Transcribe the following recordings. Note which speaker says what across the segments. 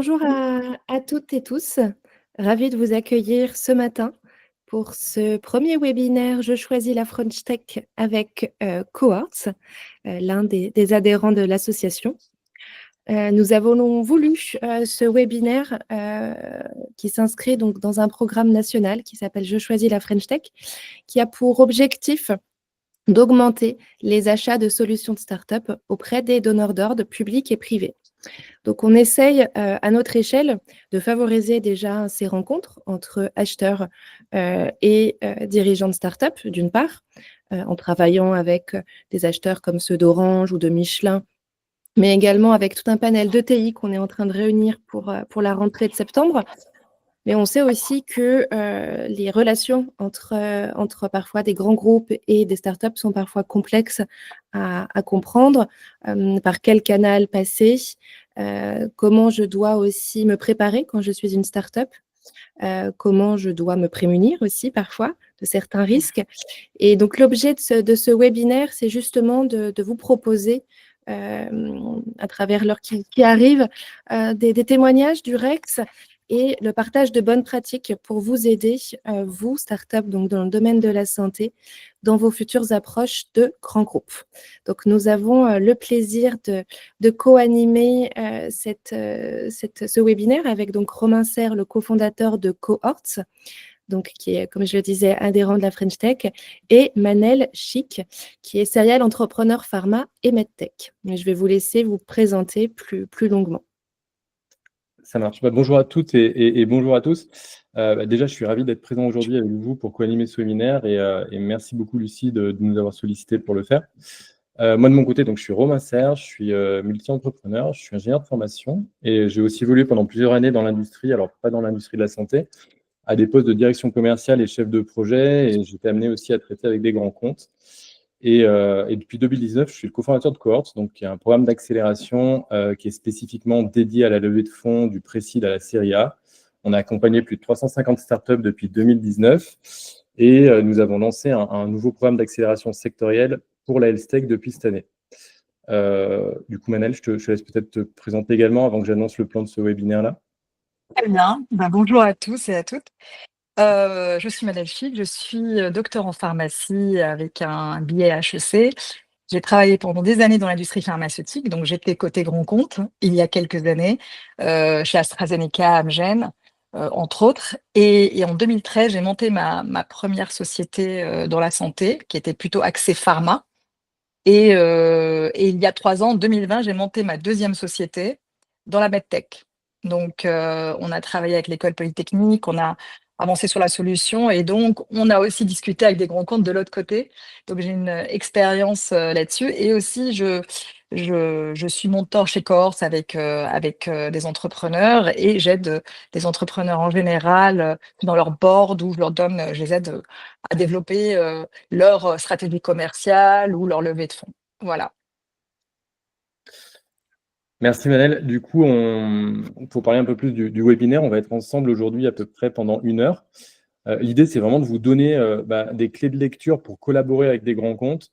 Speaker 1: Bonjour à toutes et tous. Ravie de vous accueillir ce matin pour ce premier webinaire «Je choisis la French Tech» avec, Cohorts, l'un des adhérents de l'association. Nous avons voulu, ce webinaire, qui s'inscrit donc dans un programme national qui s'appelle «Je choisis la French Tech», qui a pour objectif d'augmenter les achats de solutions de start-up auprès des donneurs d'ordre publics et privés. Donc on essaye, à notre échelle, de favoriser déjà ces rencontres entre acheteurs, et dirigeants de start-up, d'une part, en travaillant avec, des acheteurs comme ceux d'Orange ou de Michelin, mais également avec tout un panel d'ETI qu'on est en train de réunir pour la rentrée de septembre. Mais on sait aussi que, les relations entre parfois des grands groupes et des startups sont parfois complexes à comprendre. Par quel canal passer? Comment je dois aussi me préparer quand je suis une startup? Comment je dois me prémunir aussi parfois de certains risques? Et donc l'objet de ce webinaire, c'est justement de vous proposer, à travers l'heure qui arrive, des témoignages du Rex et le partage de bonnes pratiques pour vous aider, vous, start-up, donc dans le domaine de la santé, dans vos futures approches de grands groupes. Donc nous avons, le plaisir de co-animer, ce webinaire avec donc Romain Serre, le cofondateur de Cohorts, donc qui est, comme je le disais, adhérent de la French Tech, et Manel Chic, qui est serial entrepreneur pharma et medtech. Mais je vais vous laisser vous présenter plus longuement.
Speaker 2: Ça marche. Bonjour à toutes et bonjour à tous. Déjà, je suis ravi d'être présent aujourd'hui avec vous pour co-animer ce webinaire et merci beaucoup, Lucie, de nous avoir sollicité pour le faire. Moi, de mon côté, donc, je suis Romain Serre, je suis multi-entrepreneur, je suis ingénieur de formation et j'ai aussi évolué pendant plusieurs années dans l'industrie, alors pas dans l'industrie de la santé, à des postes de direction commerciale et chef de projet, et j'étais amené aussi à traiter avec des grands comptes. Et depuis 2019, je suis le cofondateur de Cohorts, donc qui est un programme d'accélération qui est spécifiquement dédié à la levée de fonds du Pré-Seed à la Série A. On a accompagné plus de 350 startups depuis 2019 et nous avons lancé un nouveau programme d'accélération sectorielle pour la health tech depuis cette année. Du coup, Manel, je te laisse peut-être te présenter également avant que j'annonce le plan de ce webinaire-là.
Speaker 3: Très bien. Bonjour à tous et à toutes. Je suis Manel Chic, je suis docteur en pharmacie avec un billet HEC. J'ai travaillé pendant des années dans l'industrie pharmaceutique, donc j'étais côté grand compte il y a quelques années, chez AstraZeneca, Amgen, entre autres. Et en 2013, j'ai monté ma première société dans la santé, qui était plutôt axée pharma. Et il y a 3 ans, en 2020, j'ai monté ma deuxième société dans la medtech. Donc, on a travaillé avec l'école polytechnique, on a avancé sur la solution et donc on a aussi discuté avec des grands comptes de l'autre côté. Donc j'ai une expérience là-dessus et aussi je suis mentor chez Cohorts avec des entrepreneurs et j'aide des entrepreneurs en général dans leur board où je les aide à développer leur stratégie commerciale ou leur levée de fonds. Voilà.
Speaker 2: Merci Manel. Du coup, pour parler un peu plus du webinaire, on va être ensemble aujourd'hui à peu près pendant 1 heure. L'idée, c'est vraiment de vous donner des clés de lecture pour collaborer avec des grands comptes.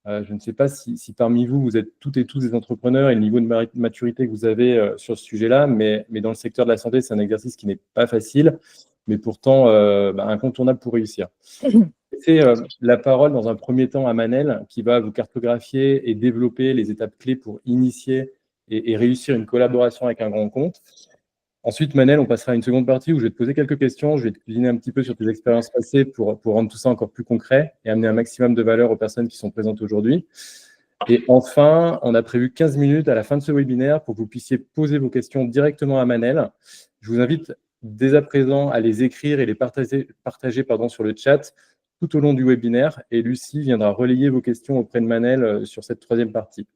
Speaker 2: Je ne sais pas si parmi vous, vous êtes toutes et tous des entrepreneurs et le niveau de maturité que vous avez sur ce sujet-là, mais dans le secteur de la santé, c'est un exercice qui n'est pas facile, mais pourtant incontournable pour réussir. C'est la parole dans un premier temps à Manel, qui va vous cartographier et développer les étapes clés pour initier et réussir une collaboration avec un grand compte. Ensuite, Manel, on passera à une seconde partie où je vais te poser quelques questions. Je vais te cuisiner un petit peu sur tes expériences passées pour rendre tout ça encore plus concret et amener un maximum de valeur aux personnes qui sont présentes aujourd'hui. Et enfin, on a prévu 15 minutes à la fin de ce webinaire pour que vous puissiez poser vos questions directement à Manel. Je vous invite dès à présent à les écrire et les partager sur le chat tout au long du webinaire. Et Lucie viendra relayer vos questions auprès de Manel sur cette troisième partie.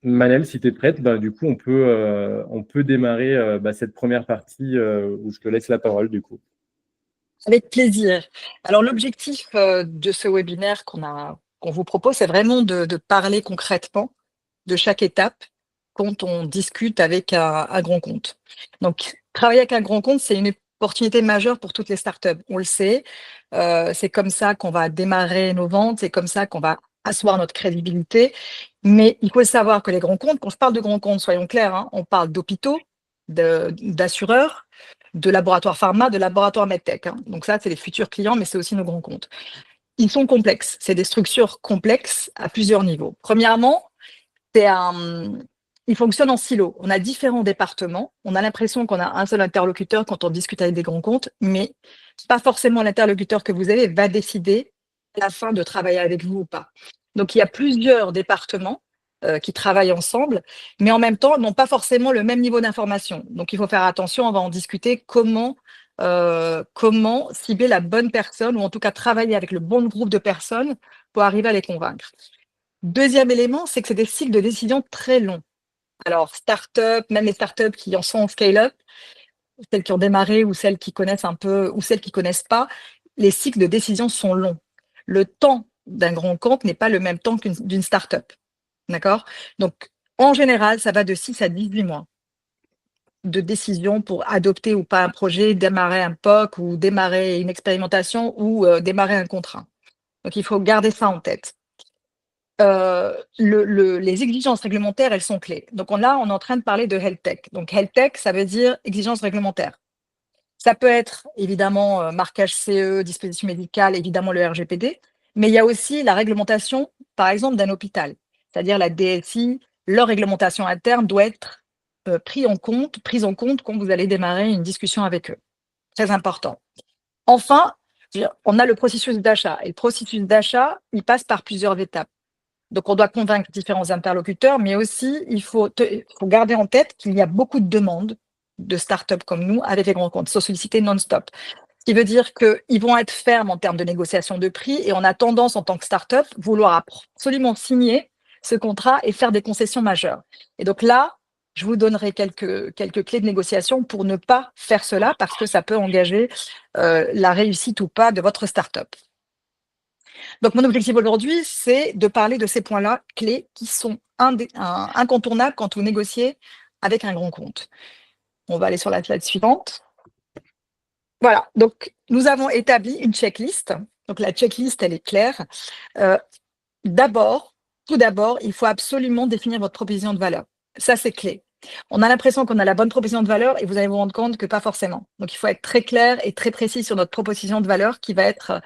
Speaker 2: Manel, si tu es prête, du coup, on peut démarrer cette première partie où je te laisse la parole, du coup.
Speaker 3: Avec plaisir. Alors, l'objectif de ce webinaire qu'on vous propose, c'est vraiment de parler concrètement de chaque étape quand on discute avec un grand compte. Donc, travailler avec un grand compte, c'est une opportunité majeure pour toutes les startups. On le sait, c'est comme ça qu'on va démarrer nos ventes, c'est comme ça qu'on va asseoir notre crédibilité. Mais il faut savoir que les grands comptes, quand je parle de grands comptes, soyons clairs, hein, on parle d'hôpitaux, d'assureurs, de laboratoires pharma, de laboratoires medtech. Hein. Donc ça, c'est les futurs clients, mais c'est aussi nos grands comptes. Ils sont complexes. C'est des structures complexes à plusieurs niveaux. Premièrement, ils fonctionnent en silo. On a différents départements. On a l'impression qu'on a un seul interlocuteur quand on discute avec des grands comptes, mais pas forcément l'interlocuteur que vous avez va décider à la fin de travailler avec vous ou pas. Donc, il y a plusieurs départements qui travaillent ensemble, mais en même temps, n'ont pas forcément le même niveau d'information. Donc, il faut faire attention, on va en discuter comment cibler la bonne personne, ou en tout cas travailler avec le bon groupe de personnes pour arriver à les convaincre. Deuxième élément, c'est que c'est des cycles de décision très longs. Alors, start-up, même les start-up qui en sont en scale-up, celles qui ont démarré ou celles qui connaissent un peu ou celles qui connaissent pas, les cycles de décision sont longs. Le temps d'un grand compte n'est pas le même temps d'une start-up. D'accord? Donc, en général, ça va de 6 à 18 mois de décision pour adopter ou pas un projet, démarrer un POC ou démarrer une expérimentation ou démarrer un contrat. Donc, il faut garder ça en tête. Les exigences réglementaires, elles sont clés. Donc là, on est en train de parler de health tech. Donc health tech, ça veut dire exigences réglementaires. Ça peut être évidemment marquage CE, disposition médicale, évidemment le RGPD, mais il y a aussi la réglementation, par exemple, d'un hôpital, c'est-à-dire la DSI. Leur réglementation interne doit être prise en compte quand vous allez démarrer une discussion avec eux. Très important. Enfin, on a le processus d'achat. Et le processus d'achat, il passe par plusieurs étapes. Donc, on doit convaincre différents interlocuteurs, mais aussi, il faut garder en tête qu'il y a beaucoup de demandes de start-up comme nous avec les grands comptes, sont sollicités non-stop. Ce qui veut dire qu'ils vont être fermes en termes de négociation de prix, et on a tendance, en tant que start-up, vouloir absolument signer ce contrat et faire des concessions majeures. Et donc là, je vous donnerai quelques clés de négociation pour ne pas faire cela, parce que ça peut engager la réussite ou pas de votre start-up. Donc, mon objectif aujourd'hui, c'est de parler de ces points-là clés qui sont incontournables quand vous négociez avec un grand compte. On va aller sur la slide suivante. Voilà, donc nous avons établi une checklist. Donc, la checklist, elle est claire. Tout d'abord, il faut absolument définir votre proposition de valeur. Ça, c'est clé. On a l'impression qu'on a la bonne proposition de valeur et vous allez vous rendre compte que pas forcément. Donc, il faut être très clair et très précis sur notre proposition de valeur qui va être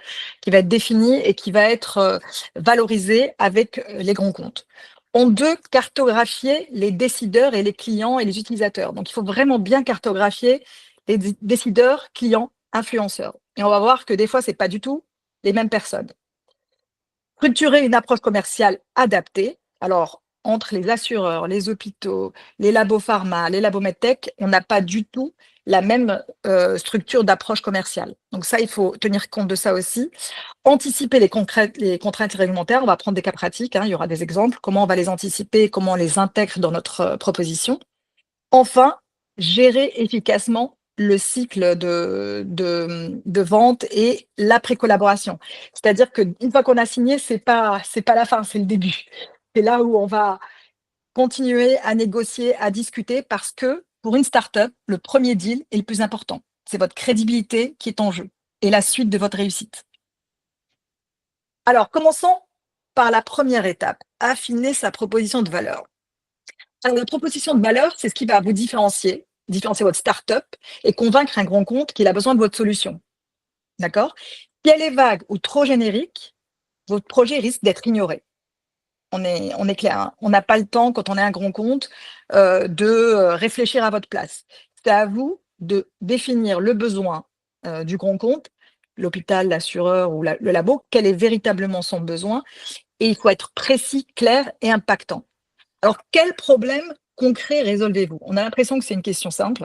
Speaker 3: définie et qui va être valorisée avec les grands comptes. On doit cartographier les décideurs et les clients et les utilisateurs. Donc, il faut vraiment bien cartographier les décideurs, clients, influenceurs. Et on va voir que des fois, ce n'est pas du tout les mêmes personnes. Structurer une approche commerciale adaptée. Alors, entre les assureurs, les hôpitaux, les labos pharma, les labos medtech, on n'a pas du tout la même structure d'approche commerciale. Donc ça, il faut tenir compte de ça aussi. Anticiper les contraintes réglementaires, on va prendre des cas pratiques, hein, il y aura des exemples, comment on va les anticiper, comment on les intègre dans notre proposition. Enfin, gérer efficacement le cycle de vente et l'après-collaboration. C'est-à-dire qu'une fois qu'on a signé, c'est pas la fin, c'est le début. C'est là où on va continuer à négocier, à discuter, parce que pour une start-up, le premier deal est le plus important. C'est votre crédibilité qui est en jeu et la suite de votre réussite. Alors, commençons par la première étape, affiner sa proposition de valeur. Alors, la proposition de valeur, c'est ce qui va vous différencier votre start-up et convaincre un grand compte qu'il a besoin de votre solution. D'accord? Si elle est vague ou trop générique, votre projet risque d'être ignoré. On est clair, hein. On n'a pas le temps, quand on est un grand compte, de réfléchir à votre place. C'est à vous de définir le besoin du grand compte, l'hôpital, l'assureur ou le labo, quel est véritablement son besoin, et il faut être précis, clair et impactant. Alors, quel problème concret résolvez-vous? On a l'impression que c'est une question simple,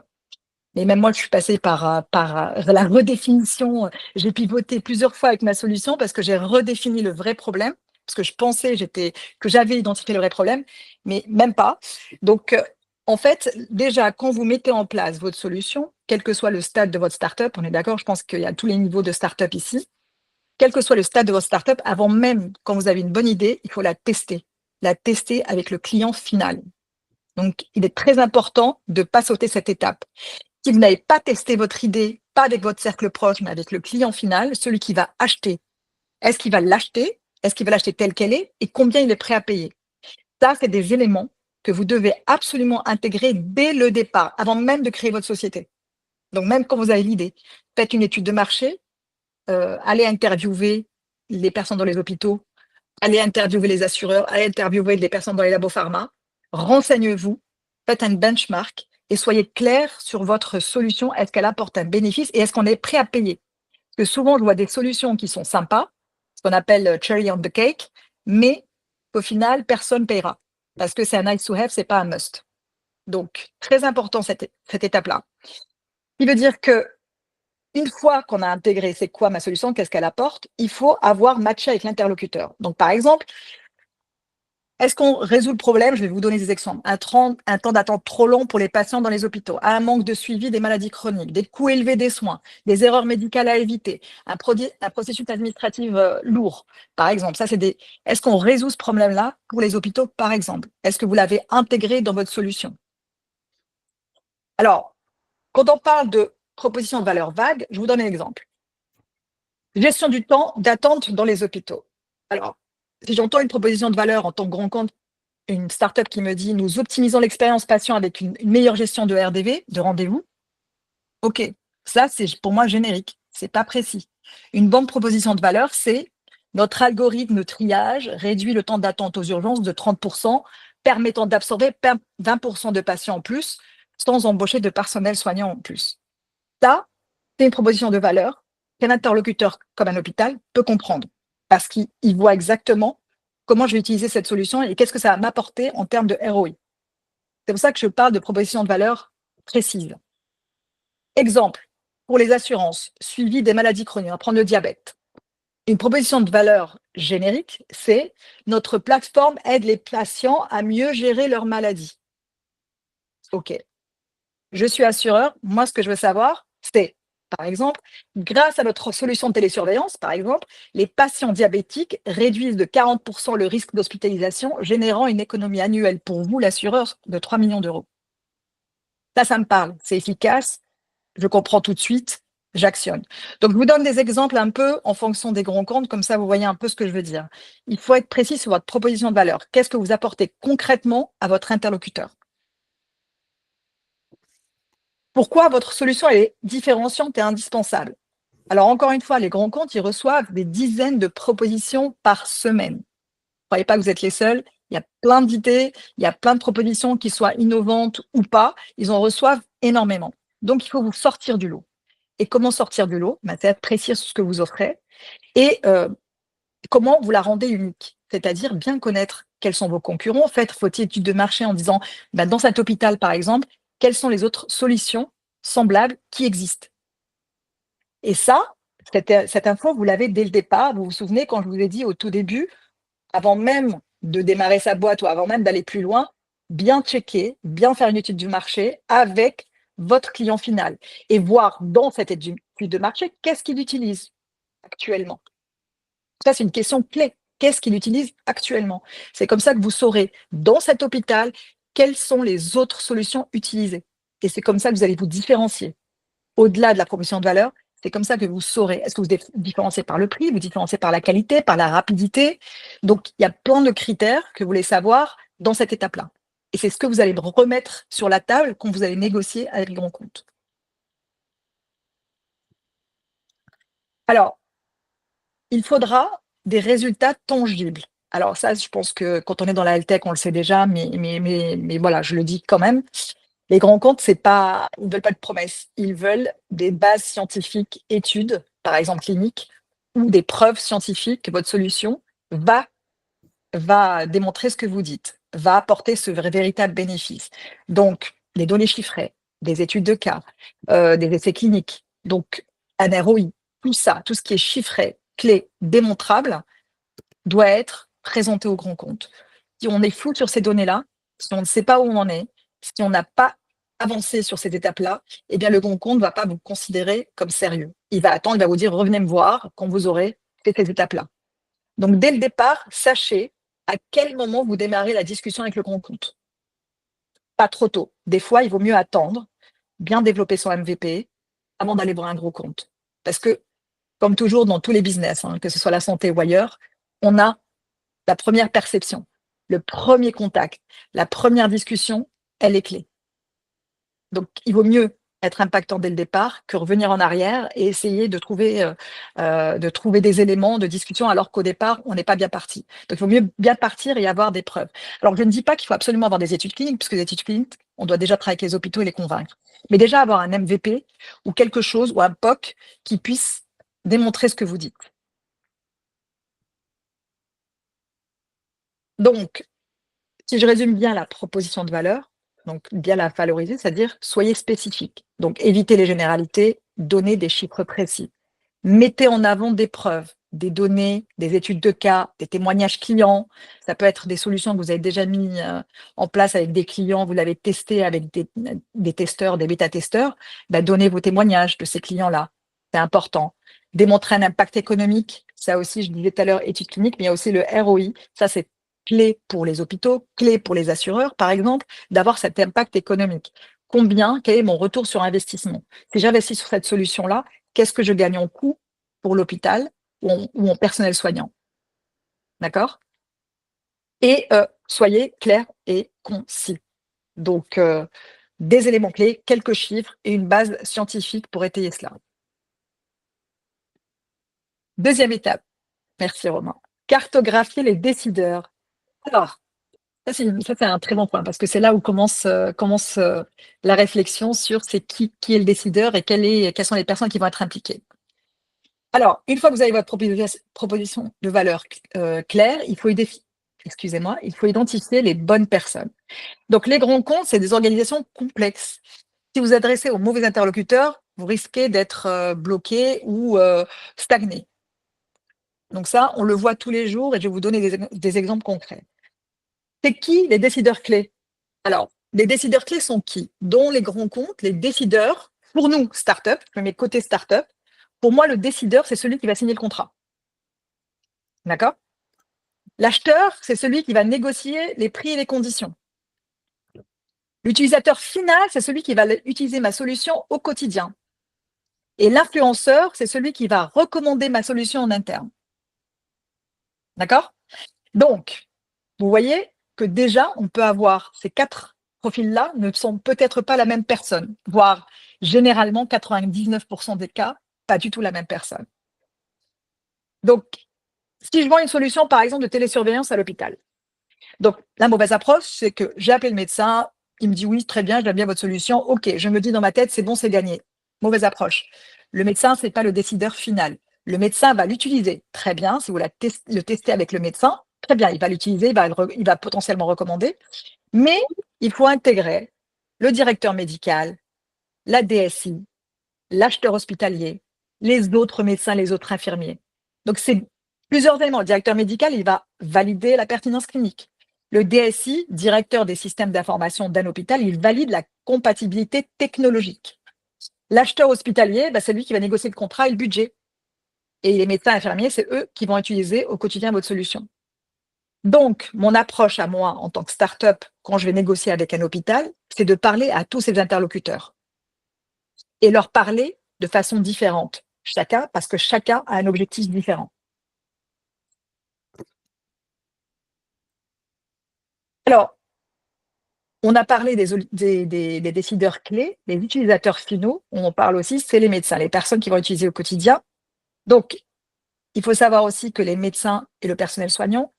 Speaker 3: mais même moi, je suis passée par la redéfinition. J'ai pivoté plusieurs fois avec ma solution parce que j'ai redéfini le vrai problème, parce que je pensais que j'avais identifié le vrai problème, mais même pas. Donc, en fait, déjà, quand vous mettez en place votre solution, quel que soit le stade de votre startup, on est d'accord, je pense qu'il y a tous les niveaux de startup ici, quel que soit le stade de votre startup, avant même, quand vous avez une bonne idée, il faut la tester avec le client final. Donc, il est très important de ne pas sauter cette étape. Si vous n'avez pas testé votre idée, pas avec votre cercle proche, mais avec le client final, celui qui va acheter, est-ce qu'il va l'acheter? Est-ce qu'il va l'acheter telle qu'elle est? Et combien il est prêt à payer? Ça, c'est des éléments que vous devez absolument intégrer dès le départ, avant même de créer votre société. Donc, même quand vous avez l'idée, faites une étude de marché, allez interviewer les personnes dans les hôpitaux, allez interviewer les assureurs, allez interviewer les personnes dans les labos pharma, renseignez-vous, faites un benchmark et soyez clair sur votre solution. Est-ce qu'elle apporte un bénéfice et est-ce qu'on est prêt à payer? Parce que souvent, je vois des solutions qui sont sympas, ce qu'on appelle cherry on the cake, mais au final, personne ne payera parce que c'est un nice to have, c'est pas un must. Donc, très important cette étape-là. Ce qui veut dire que une fois qu'on a intégré c'est quoi ma solution, qu'est-ce qu'elle apporte, il faut avoir matché avec l'interlocuteur. Donc, par exemple, est-ce qu'on résout le problème? Je vais vous donner des exemples. Un temps d'attente trop long pour les patients dans les hôpitaux, un manque de suivi des maladies chroniques, des coûts élevés des soins, des erreurs médicales à éviter, un processus administratif lourd, par exemple. Ça, Est-ce qu'on résout ce problème-là pour les hôpitaux, par exemple? Est-ce que vous l'avez intégré dans votre solution? Alors, quand on parle de proposition de valeur vague, je vous donne un exemple. Gestion du temps d'attente dans les hôpitaux. Alors, si j'entends une proposition de valeur en tant que grand compte, une start-up qui me dit nous optimisons l'expérience patient avec une meilleure gestion de RDV, de rendez-vous, ok, ça c'est pour moi générique, c'est pas précis. Une bonne proposition de valeur, c'est notre algorithme de triage réduit le temps d'attente aux urgences de 30%, permettant d'absorber 20% de patients en plus, sans embaucher de personnel soignant en plus. Ça, c'est une proposition de valeur qu'un interlocuteur comme un hôpital peut comprendre parce qu'il voit exactement comment je vais utiliser cette solution et qu'est-ce que ça va m'apporter en termes de ROI. C'est pour ça que je parle de proposition de valeur précise. Exemple, pour les assurances, suivi des maladies chroniques, on va prendre le diabète. Une proposition de valeur générique, c'est notre plateforme aide les patients à mieux gérer leur maladie. OK. Je suis assureur, moi ce que je veux savoir, c'est par exemple, grâce à notre solution de télésurveillance, par exemple, les patients diabétiques réduisent de 40% le risque d'hospitalisation, générant une économie annuelle pour vous, l'assureur, de 3 millions d'euros. Ça me parle, c'est efficace, je comprends tout de suite, j'actionne. Donc, je vous donne des exemples un peu en fonction des grands comptes, comme ça vous voyez un peu ce que je veux dire. Il faut être précis sur votre proposition de valeur. Qu'est-ce que vous apportez concrètement à votre interlocuteur? Pourquoi votre solution est différenciante et indispensable? Alors, encore une fois, les grands comptes, ils reçoivent des dizaines de propositions par semaine. Ne croyez pas que vous êtes les seuls. Il y a plein d'idées, il y a plein de propositions qui soient innovantes ou pas. Ils en reçoivent énormément. Donc, il faut vous sortir du lot. Et comment sortir du lot? C'est être précis sur ce que vous offrez et comment vous la rendez unique. C'est-à-dire bien connaître quels sont vos concurrents. Faites votre étude de marché en disant, dans cet hôpital, par exemple, quelles sont les autres solutions semblables qui existent. Et ça, cette info, vous l'avez dès le départ. Vous vous souvenez quand je vous ai dit au tout début, avant même de démarrer sa boîte ou avant même d'aller plus loin, bien checker, bien faire une étude du marché avec votre client final et voir dans cette étude de marché qu'est-ce qu'il utilise actuellement. Ça, c'est une question clé. Qu'est-ce qu'il utilise actuellement? C'est comme ça que vous saurez dans cet hôpital quelles sont les autres solutions utilisées. Et c'est comme ça que vous allez vous différencier. Au-delà de la proposition de valeur, c'est comme ça que vous saurez. Est-ce que vous différenciez par le prix, vous différenciez par la qualité, par la rapidité? Donc, il y a plein de critères que vous voulez savoir dans cette étape-là. Et c'est ce que vous allez remettre sur la table quand vous allez négocier avec les grands comptes. Alors, il faudra des résultats tangibles. Alors ça, je pense que quand on est dans la health tech, on le sait déjà, mais voilà, je le dis quand même. Les grands comptes, ils ne veulent pas de promesses. Ils veulent des bases scientifiques, études, par exemple cliniques, ou des preuves scientifiques que votre solution va démontrer ce que vous dites, va apporter ce véritable bénéfice. Donc, des données chiffrées, des études de cas, des essais cliniques, donc un ROI, tout ça, tout ce qui est chiffré, clé, démontrable, doit être présenté au grand compte. Si on est flou sur ces données-là, si on ne sait pas où on en est, si on n'a pas avancé sur cette étape-là, eh bien le grand compte ne va pas vous considérer comme sérieux. Il va attendre, il va vous dire revenez me voir quand vous aurez fait cette étape-là. Donc dès le départ, sachez à quel moment vous démarrez la discussion avec le grand compte. Pas trop tôt. Des fois, il vaut mieux attendre, bien développer son MVP avant d'aller voir un gros compte. Parce que, comme toujours dans tous les business, que ce soit la santé ou ailleurs, on a la première perception. le premier contact, la première discussion, elle est clé. Donc, il vaut mieux être impactant dès le départ que revenir en arrière et essayer de trouver des éléments de discussion alors qu'au départ, on n'est pas bien parti. Donc, il vaut mieux bien partir et avoir des preuves. Alors, je ne dis pas qu'il faut absolument avoir des études cliniques, puisque les études cliniques, on doit déjà travailler avec les hôpitaux et les convaincre. Mais déjà avoir un MVP ou quelque chose, ou un POC qui puisse démontrer ce que vous dites. Donc, si je résume bien la proposition de valeur, donc bien la valoriser, c'est-à-dire soyez spécifique. Donc, évitez les généralités, donnez des chiffres précis. Mettez en avant des preuves, des données, des études de cas, des témoignages clients. Ça peut être des solutions que vous avez déjà mis en place avec des clients, vous l'avez testé avec des testeurs, des bêta-testeurs. Ben, donnez vos témoignages de ces clients-là. C'est important. Démontrer un impact économique. Ça aussi, je disais tout à l'heure, études cliniques, mais il y a aussi le ROI. Ça, c'est clé pour les hôpitaux, clé pour les assureurs, par exemple, d'avoir cet impact économique. Quel est mon retour sur investissement? Si j'investis sur cette solution-là, qu'est-ce que je gagne en coût pour l'hôpital ou en personnel soignant? D'accord? Et soyez clair et concis. Donc, des éléments clés, quelques chiffres et une base scientifique pour étayer cela. Deuxième étape. Merci Romain. Cartographier les décideurs. Alors, ça c'est un très bon point parce que c'est là où commence la réflexion sur c'est qui est le décideur et quelles sont les personnes qui vont être impliquées. Alors, une fois que vous avez votre proposition de valeur claire, il faut identifier les bonnes personnes. Donc, les grands comptes, c'est des organisations complexes. Si vous adressez aux mauvais interlocuteurs, vous risquez d'être bloqué ou stagné. Donc ça, on le voit tous les jours et je vais vous donner des exemples concrets. C'est qui les décideurs clés? Alors, les décideurs clés sont qui? Dont les grands comptes, les décideurs, pour nous, start-up, je mets côté start-up, pour moi, le décideur, c'est celui qui va signer le contrat. D'accord? L'acheteur, c'est celui qui va négocier les prix et les conditions. L'utilisateur final, c'est celui qui va utiliser ma solution au quotidien. Et l'influenceur, c'est celui qui va recommander ma solution en interne. D'accord? Donc, vous voyez que déjà, on peut avoir ces 4 profils-là ne sont peut-être pas la même personne, voire généralement 99% des cas, pas du tout la même personne. Donc, si je vends une solution, par exemple, de télésurveillance à l'hôpital, donc la mauvaise approche, c'est que j'ai appelé le médecin, il me dit oui, très bien, j'aime bien votre solution, ok, je me dis dans ma tête, c'est bon, c'est gagné. Mauvaise approche. Le médecin, ce n'est pas le décideur final. Le médecin va l'utiliser, très bien, si vous le testez avec le médecin, très bien, il va l'utiliser, il va potentiellement recommander, mais il faut intégrer le directeur médical, la DSI, l'acheteur hospitalier, les autres médecins, les autres infirmiers. Donc, c'est plusieurs éléments. Le directeur médical, il va valider la pertinence clinique. Le DSI, directeur des systèmes d'information d'un hôpital, il valide la compatibilité technologique. L'acheteur hospitalier, c'est lui qui va négocier le contrat et le budget. Et les médecins infirmiers, c'est eux qui vont utiliser au quotidien votre solution. Donc, mon approche à moi, en tant que start-up, quand je vais négocier avec un hôpital, c'est de parler à tous ces interlocuteurs et leur parler de façon différente, parce que chacun a un objectif différent. Alors, on a parlé des décideurs clés, les utilisateurs finaux, on parle aussi, c'est les médecins, les personnes qui vont utiliser au quotidien. Donc, il faut savoir aussi que les médecins et le personnel soignant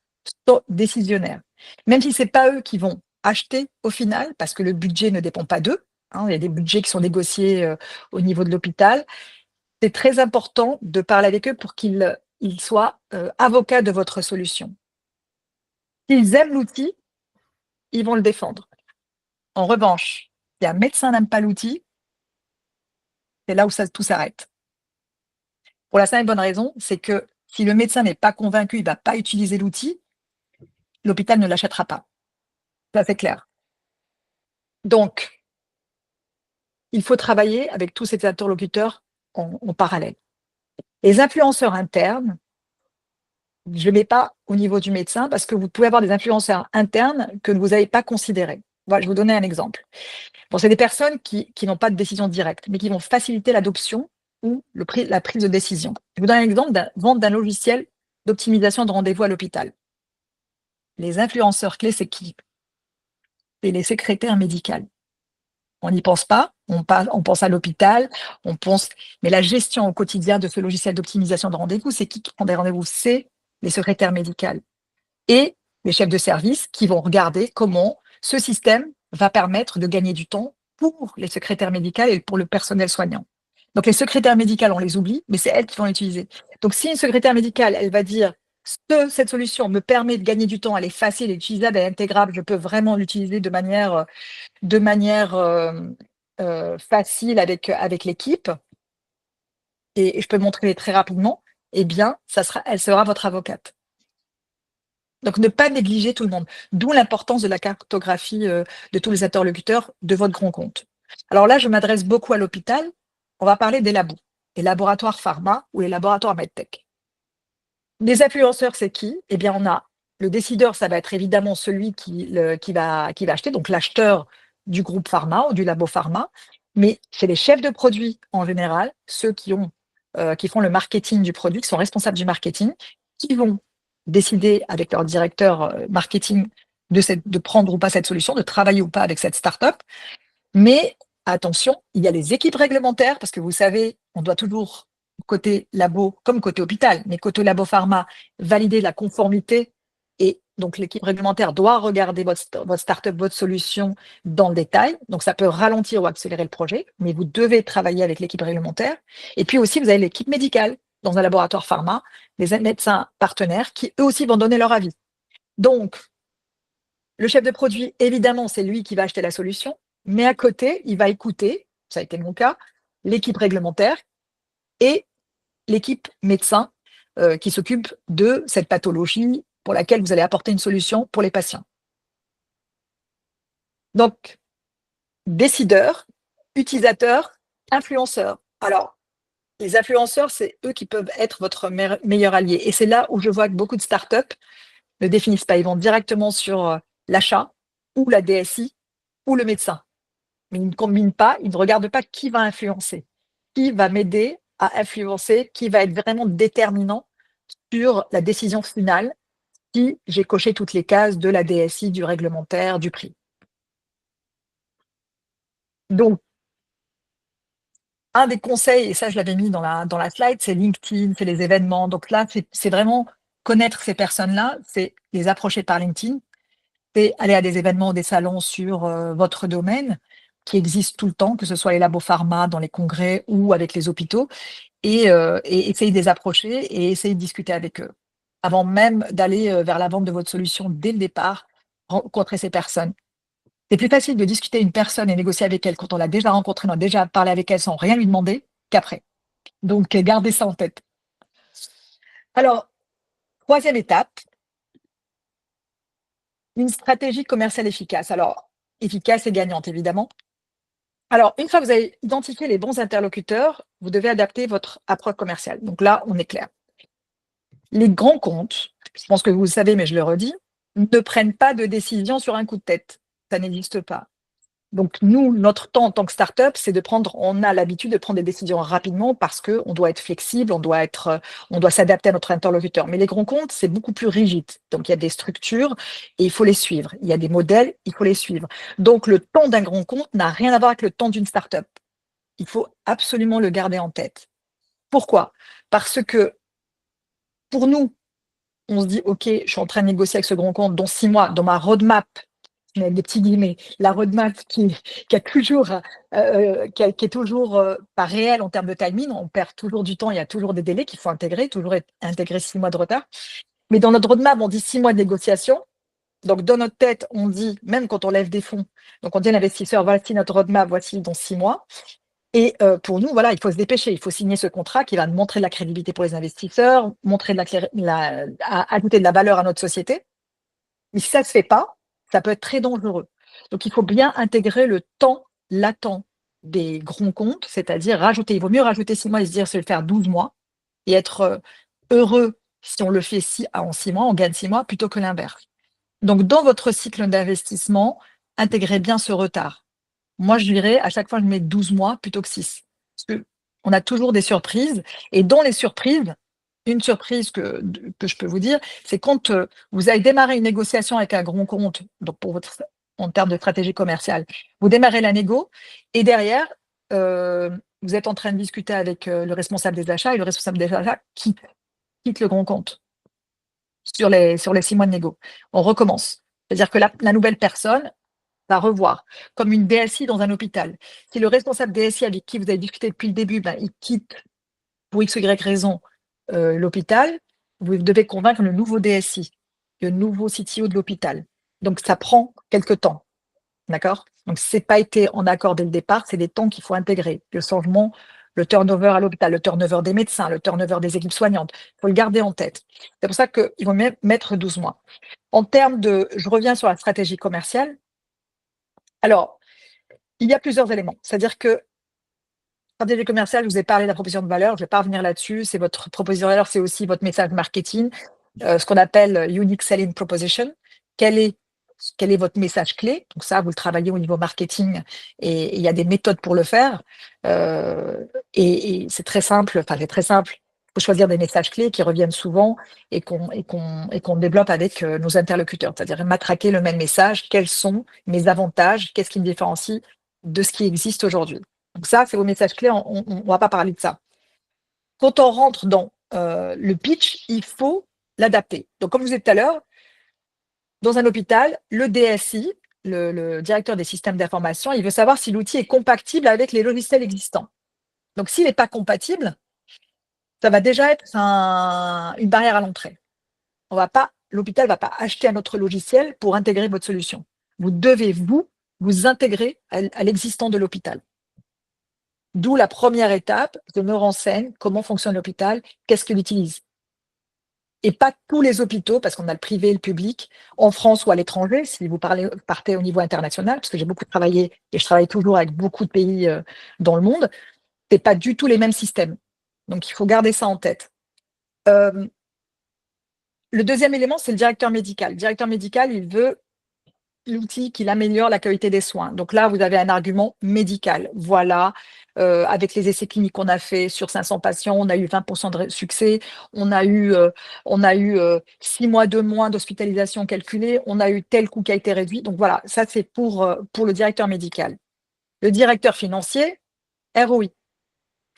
Speaker 3: sont décisionnaires. Même si ce n'est pas eux qui vont acheter au final, parce que le budget ne dépend pas d'eux, il y a des budgets qui sont négociés au niveau de l'hôpital, c'est très important de parler avec eux pour qu'ils soient avocats de votre solution. S'ils aiment l'outil, ils vont le défendre. En revanche, si un médecin n'aime pas l'outil, c'est là où tout s'arrête. Pour la simple et bonne raison, c'est que si le médecin n'est pas convaincu, il ne va pas utiliser l'outil, l'hôpital ne l'achètera pas. Ça, c'est clair. Donc, il faut travailler avec tous ces interlocuteurs en parallèle. Les influenceurs internes, je ne les mets pas au niveau du médecin parce que vous pouvez avoir des influenceurs internes que vous n'avez pas considérés. Voilà, je vais vous donner un exemple. Bon, c'est des personnes qui n'ont pas de décision directe, mais qui vont faciliter l'adoption ou la prise de décision. Je vous donne un exemple vente d'un logiciel d'optimisation de rendez-vous à l'hôpital. les influenceurs clés, c'est qui? C'est les secrétaires médicales. On n'y pense pas, on pense à l'hôpital, mais la gestion au quotidien de ce logiciel d'optimisation de rendez-vous, c'est qui prend des rendez-vous? C'est les secrétaires médicales et les chefs de service qui vont regarder comment ce système va permettre de gagner du temps pour les secrétaires médicales et pour le personnel soignant. Donc les secrétaires médicales, on les oublie, mais c'est elles qui vont l'utiliser. Donc si une secrétaire médicale, elle va dire cette solution me permet de gagner du temps, elle est facile, elle est utilisable, elle est intégrable, je peux vraiment l'utiliser de manière facile avec l'équipe, et je peux montrer très rapidement, eh bien, elle sera votre avocate. Donc, ne pas négliger tout le monde. D'où l'importance de la cartographie de tous les interlocuteurs de votre grand compte. Alors là, je m'adresse beaucoup à l'hôpital. On va parler des labos, les laboratoires pharma ou les laboratoires medtech. Les influenceurs, c'est qui? Eh bien, on a le décideur, ça va être évidemment celui qui va acheter, donc l'acheteur du groupe pharma ou du labo pharma, mais c'est les chefs de produits en général, ceux qui font le marketing du produit, qui sont responsables du marketing, qui vont décider avec leur directeur marketing de prendre ou pas cette solution, de travailler ou pas avec cette start-up. Mais attention, il y a les équipes réglementaires, parce que vous savez, on doit toujours, côté labo comme côté hôpital, mais côté labo pharma, valider la conformité. Et donc, l'équipe réglementaire doit regarder votre start-up, votre solution dans le détail. Donc, ça peut ralentir ou accélérer le projet, mais vous devez travailler avec l'équipe réglementaire. Et puis aussi, vous avez l'équipe médicale dans un laboratoire pharma, les médecins partenaires qui, eux aussi, vont donner leur avis. Donc, le chef de produit, évidemment, c'est lui qui va acheter la solution, mais à côté, il va écouter, ça a été mon cas, l'équipe réglementaire et l'équipe médecin qui s'occupe de cette pathologie pour laquelle vous allez apporter une solution pour les patients. Donc, décideurs, utilisateurs, influenceurs. Alors, les influenceurs, c'est eux qui peuvent être votre meilleur allié. Et c'est là où je vois que beaucoup de startups ne définissent pas. Ils vont directement sur l'achat ou la DSI ou le médecin. Mais ils ne combinent pas, ils ne regardent pas qui va influencer, qui va m'aider à influencer, qui va être vraiment déterminant sur la décision finale si j'ai coché toutes les cases de la DSI, du réglementaire, du prix. Donc, un des conseils, et ça je l'avais mis dans la slide, c'est LinkedIn, c'est les événements. Donc là, c'est vraiment connaître ces personnes-là, c'est les approcher par LinkedIn, c'est aller à des événements, des salons sur votre domaine qui existent tout le temps, que ce soit les labos pharma, dans les congrès ou avec les hôpitaux, et essayer de les approcher et essayer de discuter avec eux. Avant même d'aller vers la vente de votre solution dès le départ, rencontrer ces personnes. C'est plus facile de discuter avec une personne et négocier avec elle quand on l'a déjà rencontrée, on a déjà parlé avec elle sans rien lui demander, qu'après. Donc, gardez ça en tête. Alors, troisième étape, une stratégie commerciale efficace. Alors, efficace et gagnante, évidemment. Alors, une fois que vous avez identifié les bons interlocuteurs, vous devez adapter votre approche commerciale. Donc là, on est clair. Les grands comptes, je pense que vous le savez, mais je le redis, ne prennent pas de décision sur un coup de tête. Ça n'existe pas. Donc, nous, notre temps en tant que start-up, on a l'habitude de prendre des décisions rapidement parce qu'on doit être flexible, on doit s'adapter à notre interlocuteur. Mais les grands comptes, c'est beaucoup plus rigide. Donc, il y a des structures et il faut les suivre. Il y a des modèles, il faut les suivre. Donc, le temps d'un grand compte n'a rien à voir avec le temps d'une start-up. Il faut absolument le garder en tête. Pourquoi? Parce que pour nous, on se dit, OK, je suis en train de négocier avec ce grand compte dans 6 mois, dans ma roadmap, je mets des petits guillemets, la roadmap qui est toujours pas réelle en termes de timing, on perd toujours du temps, il y a toujours des délais qu'il faut intégrer, toujours intégrer 6 mois de retard. Mais dans notre roadmap, on dit 6 mois de négociation. Donc, dans notre tête, on dit, même quand on lève des fonds, donc on dit à l'investisseur, voici notre roadmap, voici dans 6 mois. Et pour nous, voilà, il faut se dépêcher, il faut signer ce contrat qui va montrer de la crédibilité pour les investisseurs, montrer ajouter de la valeur à notre société. Mais si ça ne se fait pas, ça peut être très dangereux. Donc, il faut bien intégrer le temps latent des grands comptes, c'est-à-dire il vaut mieux rajouter 6 mois et se dire, je vais le faire 12 mois et être heureux si on le fait en 6 mois, on gagne 6 mois plutôt que l'inverse. Donc, dans votre cycle d'investissement, intégrez bien ce retard. Moi, je dirais, à chaque fois, je mets 12 mois plutôt que 6. Parce qu'on a toujours des surprises. Et dans les surprises, une surprise que je peux vous dire, c'est quand vous avez démarré une négociation avec un grand compte, donc en termes de stratégie commerciale, vous démarrez la négo et derrière, vous êtes en train de discuter avec le responsable des achats et le responsable des achats quitte le grand compte sur les 6 mois de négo. On recommence. C'est-à-dire que la nouvelle personne va revoir, comme une DSI dans un hôpital. Si le responsable DSI avec qui vous avez discuté depuis le début, il quitte pour X ou Y raison l'hôpital, vous devez convaincre le nouveau DSI, le nouveau CTO de l'hôpital. Donc, ça prend quelque temps. D'accord? Donc, ce n'est pas été en accord dès le départ, c'est des temps qu'il faut intégrer. Le changement, le turnover à l'hôpital, le turnover des médecins, le turnover des équipes soignantes. Il faut le garder en tête. C'est pour ça qu'il faut même mettre 12 mois. En termes je reviens sur la stratégie commerciale. Alors, il y a plusieurs éléments. C'est-à-dire que stratégie commerciale, je vous ai parlé de la proposition de valeur, je ne vais pas revenir là-dessus. C'est votre proposition de valeur, c'est aussi votre message marketing, ce qu'on appelle Unique Selling Proposition. Quel est votre message clé? Donc ça, vous le travaillez au niveau marketing et il y a des méthodes pour le faire. Et c'est très simple, enfin c'est très simple. Il faut choisir des messages clés qui reviennent souvent et qu'on développe avec nos interlocuteurs. C'est-à-dire matraquer le même message. Quels sont mes avantages? Qu'est-ce qui me différencie de ce qui existe aujourd'hui? Donc ça, c'est vos messages clés, on ne va pas parler de ça. Quand on rentre dans le pitch, il faut l'adapter. Donc comme je vous disais tout à l'heure, dans un hôpital, le DSI, le directeur des systèmes d'information, il veut savoir si l'outil est compatible avec les logiciels existants. Donc s'il n'est pas compatible, ça va déjà être une barrière à l'entrée. L'hôpital ne va pas acheter un autre logiciel pour intégrer votre solution. Vous devez vous intégrer à l'existant de l'hôpital. D'où la première étape, je me renseigne comment fonctionne l'hôpital, qu'est-ce qu'il utilise. Et pas tous les hôpitaux, parce qu'on a le privé et le public, en France ou à l'étranger, si vous partez au niveau international, parce que j'ai beaucoup travaillé et je travaille toujours avec beaucoup de pays dans le monde, ce n'est pas du tout les mêmes systèmes. Donc, il faut garder ça en tête. Le deuxième élément, c'est le directeur médical. Le directeur médical, il veut l'outil qui améliore la qualité des soins. Donc là, vous avez un argument médical. Voilà, avec les essais cliniques qu'on a fait sur 500 patients, on a eu 20% de succès, on a eu 6 mois de moins d'hospitalisation calculée, on a eu tel coût qui a été réduit. Donc voilà, ça c'est pour le directeur médical. Le directeur financier, ROI,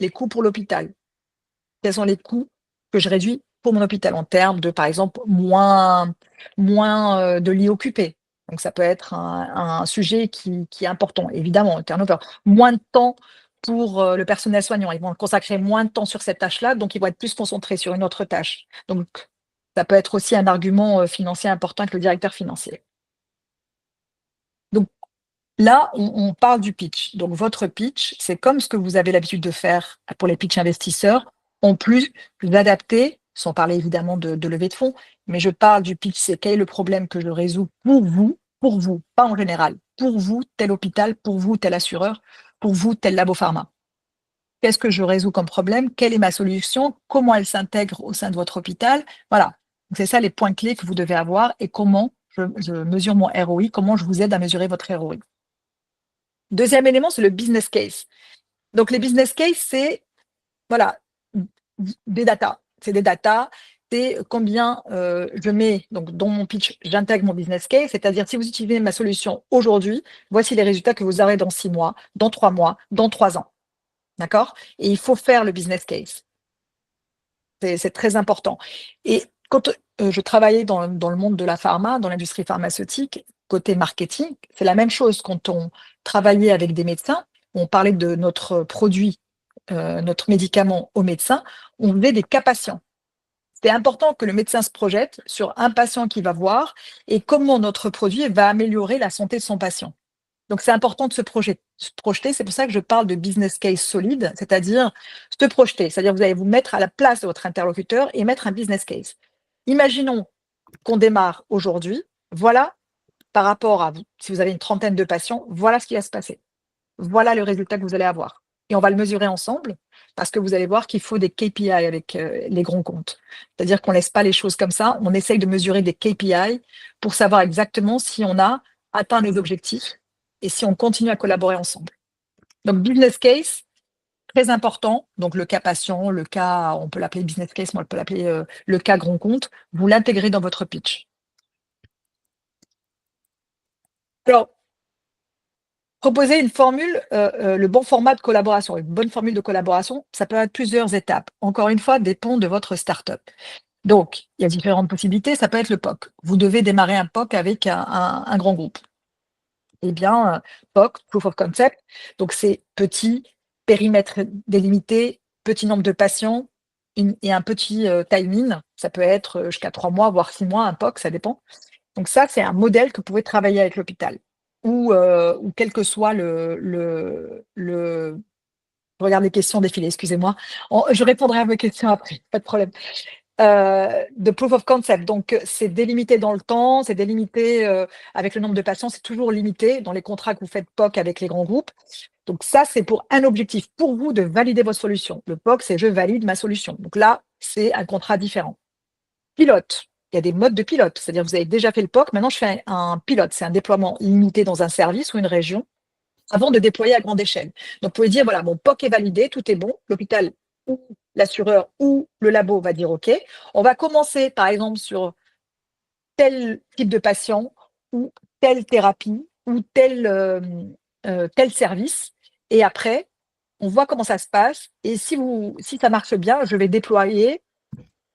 Speaker 3: les coûts pour l'hôpital. Quels sont les coûts que je réduis pour mon hôpital en termes de, par exemple, moins de lits occupés. Donc, ça peut être un sujet qui est important, évidemment, le turnover. Moins de temps pour le personnel soignant. Ils vont consacrer moins de temps sur cette tâche-là, donc ils vont être plus concentrés sur une autre tâche. Donc, ça peut être aussi un argument financier important avec le directeur financier. Donc, là, on parle du pitch. Donc, votre pitch, c'est comme ce que vous avez l'habitude de faire pour les pitchs investisseurs, en plus d'adapter, sans parler évidemment de levée de fonds, mais je parle du pitch, c'est quel est le problème que je résous pour vous, pas en général, pour vous, tel hôpital, pour vous, tel assureur, pour vous, tel labo pharma. Qu'est-ce que je résous comme problème? Quelle est ma solution? Comment elle s'intègre au sein de votre hôpital? Voilà. C'est ça les points clés que vous devez avoir et comment je mesure mon ROI, comment je vous aide à mesurer votre ROI. Deuxième élément, c'est le business case. Donc, les business case, c'est voilà, des data. C'est des data, c'est combien je mets, donc dans mon pitch, j'intègre mon business case, c'est-à-dire si vous utilisez ma solution aujourd'hui, voici les résultats que vous aurez dans 6 mois, dans 3 mois, dans 3 ans. D'accord? Et il faut faire le business case. C'est très important. Et quand je travaillais dans le monde de la pharma, dans l'industrie pharmaceutique, côté marketing, c'est la même chose. Quand on travaillait avec des médecins, on parlait de notre produit, notre médicament aux médecins, on faisait des cas patients. C'est important que le médecin se projette sur un patient qu'il va voir et comment notre produit va améliorer la santé de son patient. Donc, c'est important de se projeter. C'est pour ça que je parle de business case solide, c'est-à-dire se projeter. C'est-à-dire que vous allez vous mettre à la place de votre interlocuteur et mettre un business case. Imaginons qu'on démarre aujourd'hui. Voilà, par rapport à vous, si vous avez une trentaine de patients, voilà ce qui va se passer. Voilà le résultat que vous allez avoir. Et on va le mesurer ensemble parce que vous allez voir qu'il faut des KPI avec les grands comptes. C'est-à-dire qu'on ne laisse pas les choses comme ça. On essaye de mesurer des KPI pour savoir exactement si on a atteint nos objectifs et si on continue à collaborer ensemble. Donc, business case, très important, donc le cas patient, le cas, on peut l'appeler business case, moi on peut l'appeler le cas grand compte, vous l'intégrez dans votre pitch. Alors, proposer une formule, le bon format de collaboration, une bonne formule de collaboration, ça peut être plusieurs étapes. Encore une fois, dépend de votre startup. Donc, il y a différentes possibilités, ça peut être le POC. Vous devez démarrer un POC avec un grand groupe. Eh bien, POC, Proof of Concept, donc c'est petit, périmètre délimité, petit nombre de patients et un petit timing. Ça peut être jusqu'à 3 mois, voire 6 mois, un POC, ça dépend. Donc ça, c'est un modèle que vous pouvez travailler avec l'hôpital ou quel que soit je regarde les questions défiler, excusez-moi. Je répondrai à vos questions après, pas de problème. De proof of concept, donc c'est délimité dans le temps, c'est délimité avec le nombre de patients, c'est toujours limité dans les contrats que vous faites POC avec les grands groupes. Donc ça, c'est pour un objectif, pour vous de valider votre solution. Le POC, c'est je valide ma solution. Donc là, c'est un contrat différent. Pilote. Il y a des modes de pilote, c'est-à-dire vous avez déjà fait le POC, maintenant je fais un pilote, c'est un déploiement limité dans un service ou une région avant de déployer à grande échelle. Donc vous pouvez dire, voilà, mon POC est validé, tout est bon, l'hôpital ou l'assureur ou le labo va dire OK. On va commencer par exemple sur tel type de patient ou telle thérapie ou tel service et après, on voit comment ça se passe et si ça marche bien, je vais déployer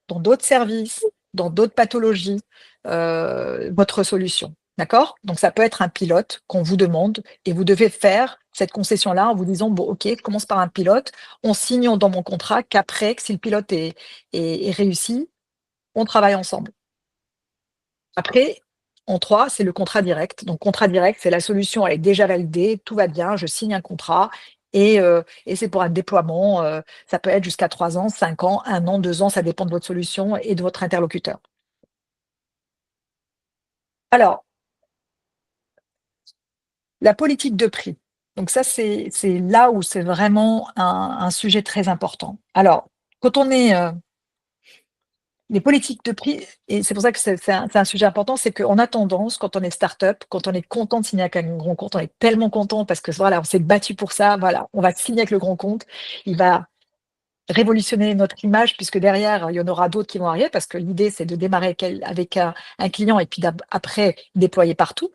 Speaker 3: dans d'autres services, dans d'autres pathologies, votre solution. D'accord? Donc, ça peut être un pilote qu'on vous demande et vous devez faire cette concession-là en vous disant, bon, OK, je commence par un pilote, on signe dans mon contrat qu'après, que si le pilote est réussi, on travaille ensemble. Après, en 3, c'est le contrat direct. Donc, contrat direct, c'est la solution, elle est déjà validée, tout va bien, je signe un contrat et c'est pour un déploiement. Ça peut être jusqu'à 3 ans, 5 ans, 1 an, 2 ans, ça dépend de votre solution et de votre interlocuteur. Alors, la politique de prix. Donc ça, c'est là où c'est vraiment un sujet très important. Alors, quand on est les politiques de prix, et c'est pour ça que c'est un sujet important, c'est qu'on a tendance, quand on est start-up, quand on est content de signer avec un grand compte, on est tellement content parce que voilà, on s'est battu pour ça, voilà, on va signer avec le grand compte, il va révolutionner notre image puisque derrière, il y en aura d'autres qui vont arriver parce que l'idée, c'est de démarrer avec un client et puis après déployer partout.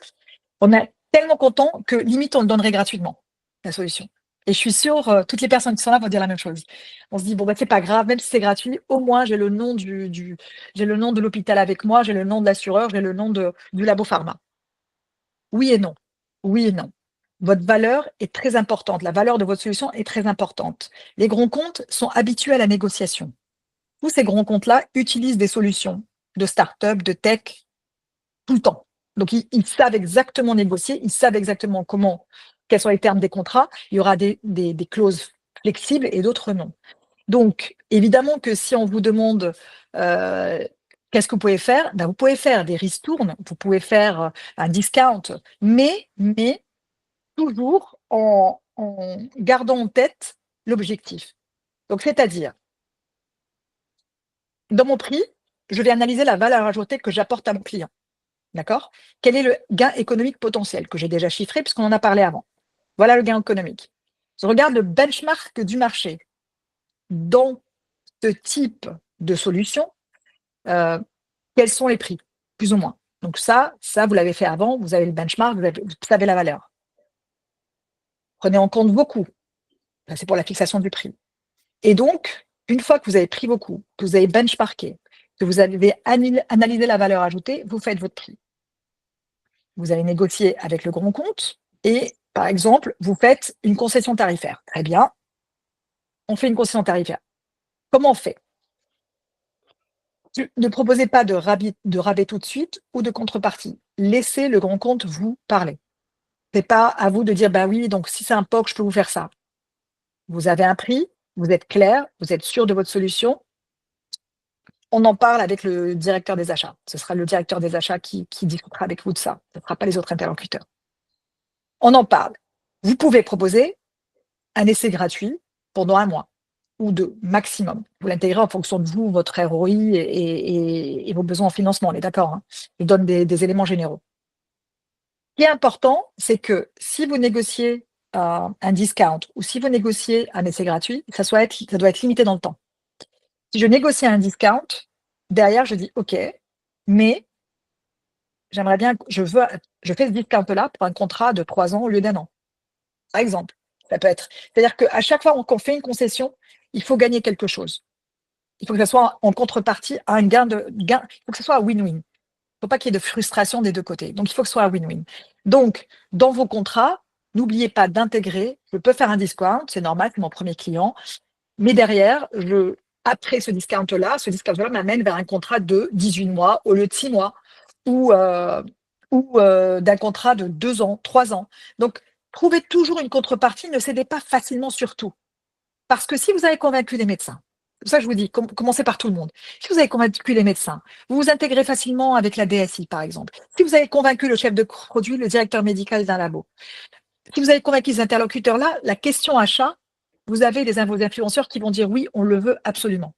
Speaker 3: On est tellement content que limite, on le donnerait gratuitement, la solution. Et je suis sûre, toutes les personnes qui sont là vont dire la même chose. On se dit, bon, bah, c'est pas grave, même si c'est gratuit, au moins, j'ai le nom j'ai le nom de l'hôpital avec moi, j'ai le nom de l'assureur, j'ai le nom du labo pharma. Oui et non. Oui et non. Votre valeur est très importante. La valeur de votre solution est très importante. Les grands comptes sont habitués à la négociation. Tous ces grands comptes-là utilisent des solutions de start-up, de tech, tout le temps. Donc, ils savent exactement négocier, ils savent exactement quels sont les termes des contrats. Il y aura des clauses flexibles et d'autres non. Donc, évidemment que si on vous demande qu'est-ce que vous pouvez faire, ben, vous pouvez faire des ristournes, vous pouvez faire un discount, mais toujours en gardant en tête l'objectif. Donc, c'est-à-dire, dans mon prix, je vais analyser la valeur ajoutée que j'apporte à mon client. D'accord? Quel est le gain économique potentiel que j'ai déjà chiffré puisqu'on en a parlé avant? Voilà le gain économique. Je regarde le benchmark du marché. Dans ce type de solution, quels sont les prix, plus ou moins? Donc ça, vous l'avez fait avant, vous avez le benchmark, vous savez la valeur. Prenez en compte vos coûts. C'est pour la fixation du prix. Et donc, une fois que vous avez pris vos coûts, que vous avez benchmarké, que vous avez analysé la valeur ajoutée, vous faites votre prix. Vous allez négocier avec le grand compte et, par exemple, vous faites une concession tarifaire. Très bien, on fait une concession tarifaire. Comment on fait? Ne proposez pas de rabais tout de suite ou de contrepartie. Laissez le grand compte vous parler. Ce n'est pas à vous de dire, bah oui, donc si c'est un POC, je peux vous faire ça. Vous avez un prix, vous êtes clair, vous êtes sûr de votre solution. On en parle avec le directeur des achats. Ce sera le directeur des achats qui discutera avec vous de ça. Ce ne sera pas les autres interlocuteurs. On en parle. Vous pouvez proposer un essai gratuit pendant 1 mois ou 2 maximum. Vous l'intégrez en fonction de vous, votre ROI et vos besoins en financement, on est d'accord, hein? Je donne des éléments généraux. Ce qui est important, c'est que si vous négociez un discount ou si vous négociez un essai gratuit, ça doit être limité dans le temps. Si je négocie un discount, derrière, je dis OK, mais j'aimerais bien, je fais ce discount-là pour un contrat de 3 ans au lieu d'1 an. Par exemple, ça peut être. C'est-à-dire qu'à chaque fois qu'on fait une concession, il faut gagner quelque chose. Il faut que ça soit en contrepartie un gain. Il faut que ce soit un win-win. Il ne faut pas qu'il y ait de frustration des deux côtés. Donc, il faut que ce soit un win-win. Donc, dans vos contrats, n'oubliez pas d'intégrer, je peux faire un discount, c'est normal, c'est mon premier client, mais derrière, après ce discount-là m'amène vers un contrat de 18 mois au lieu de 6 mois ou d'un contrat de 2 ans, 3 ans. Donc, trouvez toujours une contrepartie, ne cédez pas facilement sur tout. Parce que si vous avez convaincu les médecins, c'est pour ça que je vous dis, commencez par tout le monde. Si vous avez convaincu les médecins, vous vous intégrez facilement avec la DSI, par exemple. Si vous avez convaincu le chef de produit, le directeur médical d'un labo, si vous avez convaincu ces interlocuteurs-là, la question achat, vous avez vos influenceurs qui vont dire oui, on le veut absolument.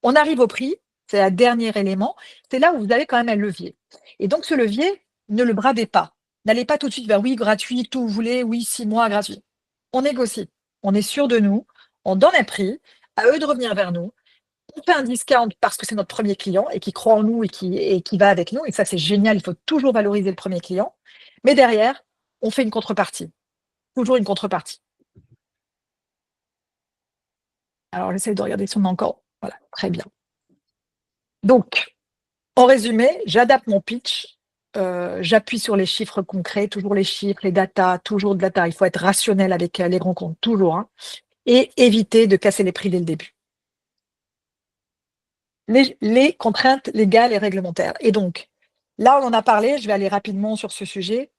Speaker 3: On arrive au prix, c'est le dernier élément, c'est là où vous avez quand même un levier. Et donc ce levier, ne le bradez pas. N'allez pas tout de suite vers oui, gratuit, tout vous voulez, oui, 6 mois, gratuit. On négocie, on est sûr de nous, on donne un prix, à eux de revenir vers nous. On fait un discount parce que c'est notre premier client et qui croit en nous et qui va avec nous. Et ça, c'est génial, il faut toujours valoriser le premier client. Mais derrière, on fait une contrepartie. Toujours une contrepartie. Alors, j'essaie de regarder si on a encore. Voilà, très bien. Donc, en résumé, j'adapte mon pitch. J'appuie sur les chiffres concrets, toujours les chiffres, les datas, toujours de data. Il faut être rationnel avec les grands comptes, toujours. Hein, et éviter de casser les prix dès le début. Les contraintes légales et réglementaires. Et donc, là, on en a parlé, je vais aller rapidement sur ce sujet.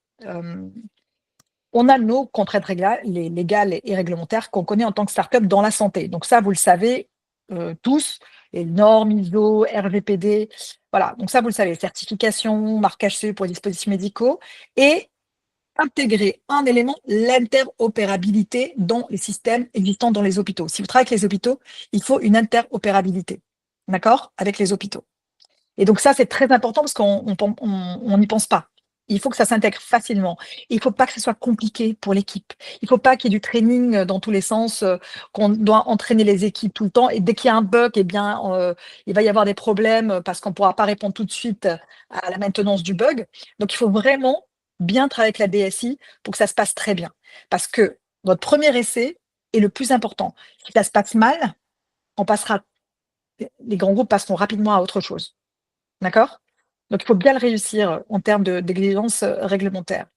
Speaker 3: On a nos contraintes légales et réglementaires qu'on connaît en tant que start-up dans la santé. Donc ça, vous le savez tous, les normes ISO, RGPD, voilà. Donc ça, vous le savez, certification, marquage CE pour les dispositifs médicaux et intégrer un élément, l'interopérabilité dans les systèmes existants dans les hôpitaux. Si vous travaillez avec les hôpitaux, il faut une interopérabilité, d'accord, avec les hôpitaux. Et donc ça, c'est très important parce qu'on n'y pense pas. Il faut que ça s'intègre facilement. Il ne faut pas que ce soit compliqué pour l'équipe. Il ne faut pas qu'il y ait du training dans tous les sens, qu'on doit entraîner les équipes tout le temps. Et dès qu'il y a un bug, eh bien, il va y avoir des problèmes parce qu'on ne pourra pas répondre tout de suite à la maintenance du bug. Donc, il faut vraiment bien travailler avec la DSI pour que ça se passe très bien. Parce que votre premier essai est le plus important. Si ça se passe mal, les grands groupes passeront rapidement à autre chose. D'accord? Donc, il faut bien le réussir en termes d'exigence réglementaire.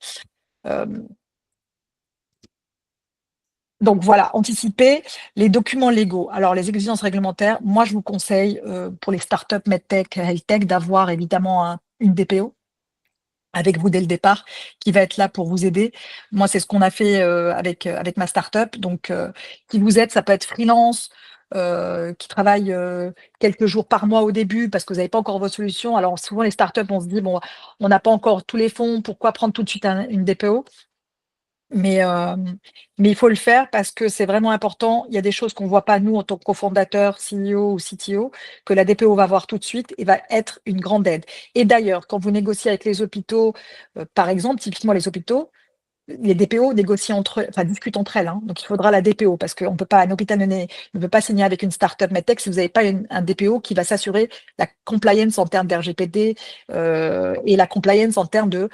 Speaker 3: Donc, voilà, anticiper les documents légaux. Alors, les exigences réglementaires, moi, je vous conseille pour les startups MedTech, HealthTech, d'avoir évidemment une DPO avec vous dès le départ, qui va être là pour vous aider. Moi, c'est ce qu'on a fait avec ma startup. Donc, qui vous aide, ça peut être freelance, qui travaille quelques jours par mois au début parce que vous n'avez pas encore votre solution. Alors, souvent, les startups, on se dit, bon, on n'a pas encore tous les fonds, pourquoi prendre tout de suite une DPO? Mais il faut le faire parce que c'est vraiment important. Il y a des choses qu'on ne voit pas, nous, en tant que cofondateur, CEO ou CTO, que la DPO va voir tout de suite et va être une grande aide. Et d'ailleurs, quand vous négociez avec les hôpitaux, par exemple, typiquement les hôpitaux, les DPO discutent entre elles. Hein. Donc, il faudra la DPO parce qu'un hôpital ne peut pas signer avec une start-up MedTech si vous n'avez pas un DPO qui va s'assurer la compliance en termes d'RGPD et la compliance en termes de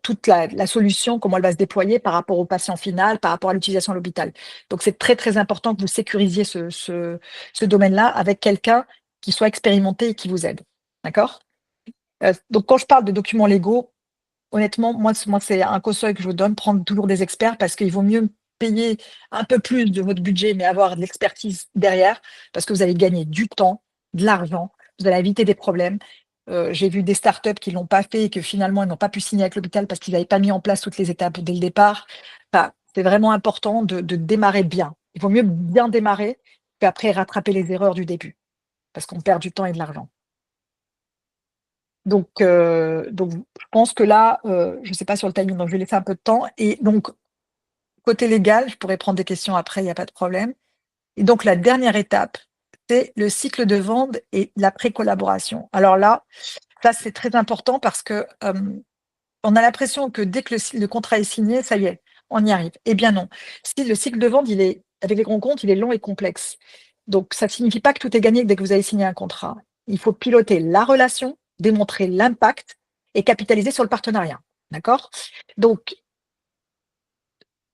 Speaker 3: toute la solution, comment elle va se déployer par rapport au patient final, par rapport à l'utilisation à l'hôpital. Donc, c'est très, très important que vous sécurisiez ce domaine-là avec quelqu'un qui soit expérimenté et qui vous aide. D'accord? Donc, quand je parle de documents légaux, honnêtement, moi, c'est un conseil que je vous donne, prendre toujours des experts parce qu'il vaut mieux payer un peu plus de votre budget, mais avoir de l'expertise derrière parce que vous allez gagner du temps, de l'argent, vous allez éviter des problèmes. J'ai vu des startups qui ne l'ont pas fait et que finalement, ils n'ont pas pu signer avec l'hôpital parce qu'ils n'avaient pas mis en place toutes les étapes dès le départ. Enfin, c'est vraiment important de démarrer bien. Il vaut mieux bien démarrer qu'après rattraper les erreurs du début parce qu'on perd du temps et de l'argent. Donc, je pense que là, je ne sais pas sur le timing, donc je vais laisser un peu de temps. Et donc, côté légal, je pourrais prendre des questions après, il n'y a pas de problème. Et donc, la dernière étape, c'est le cycle de vente et la pré-collaboration. Alors là, ça, c'est très important parce que on a l'impression que dès que le contrat est signé, ça y est, on y arrive. Eh bien non. Si le cycle de vente, avec les grands comptes, il est long et complexe. Donc, ça ne signifie pas que tout est gagné dès que vous avez signé un contrat. Il faut piloter la relation, démontrer l'impact et capitaliser sur le partenariat. D'accord? Donc,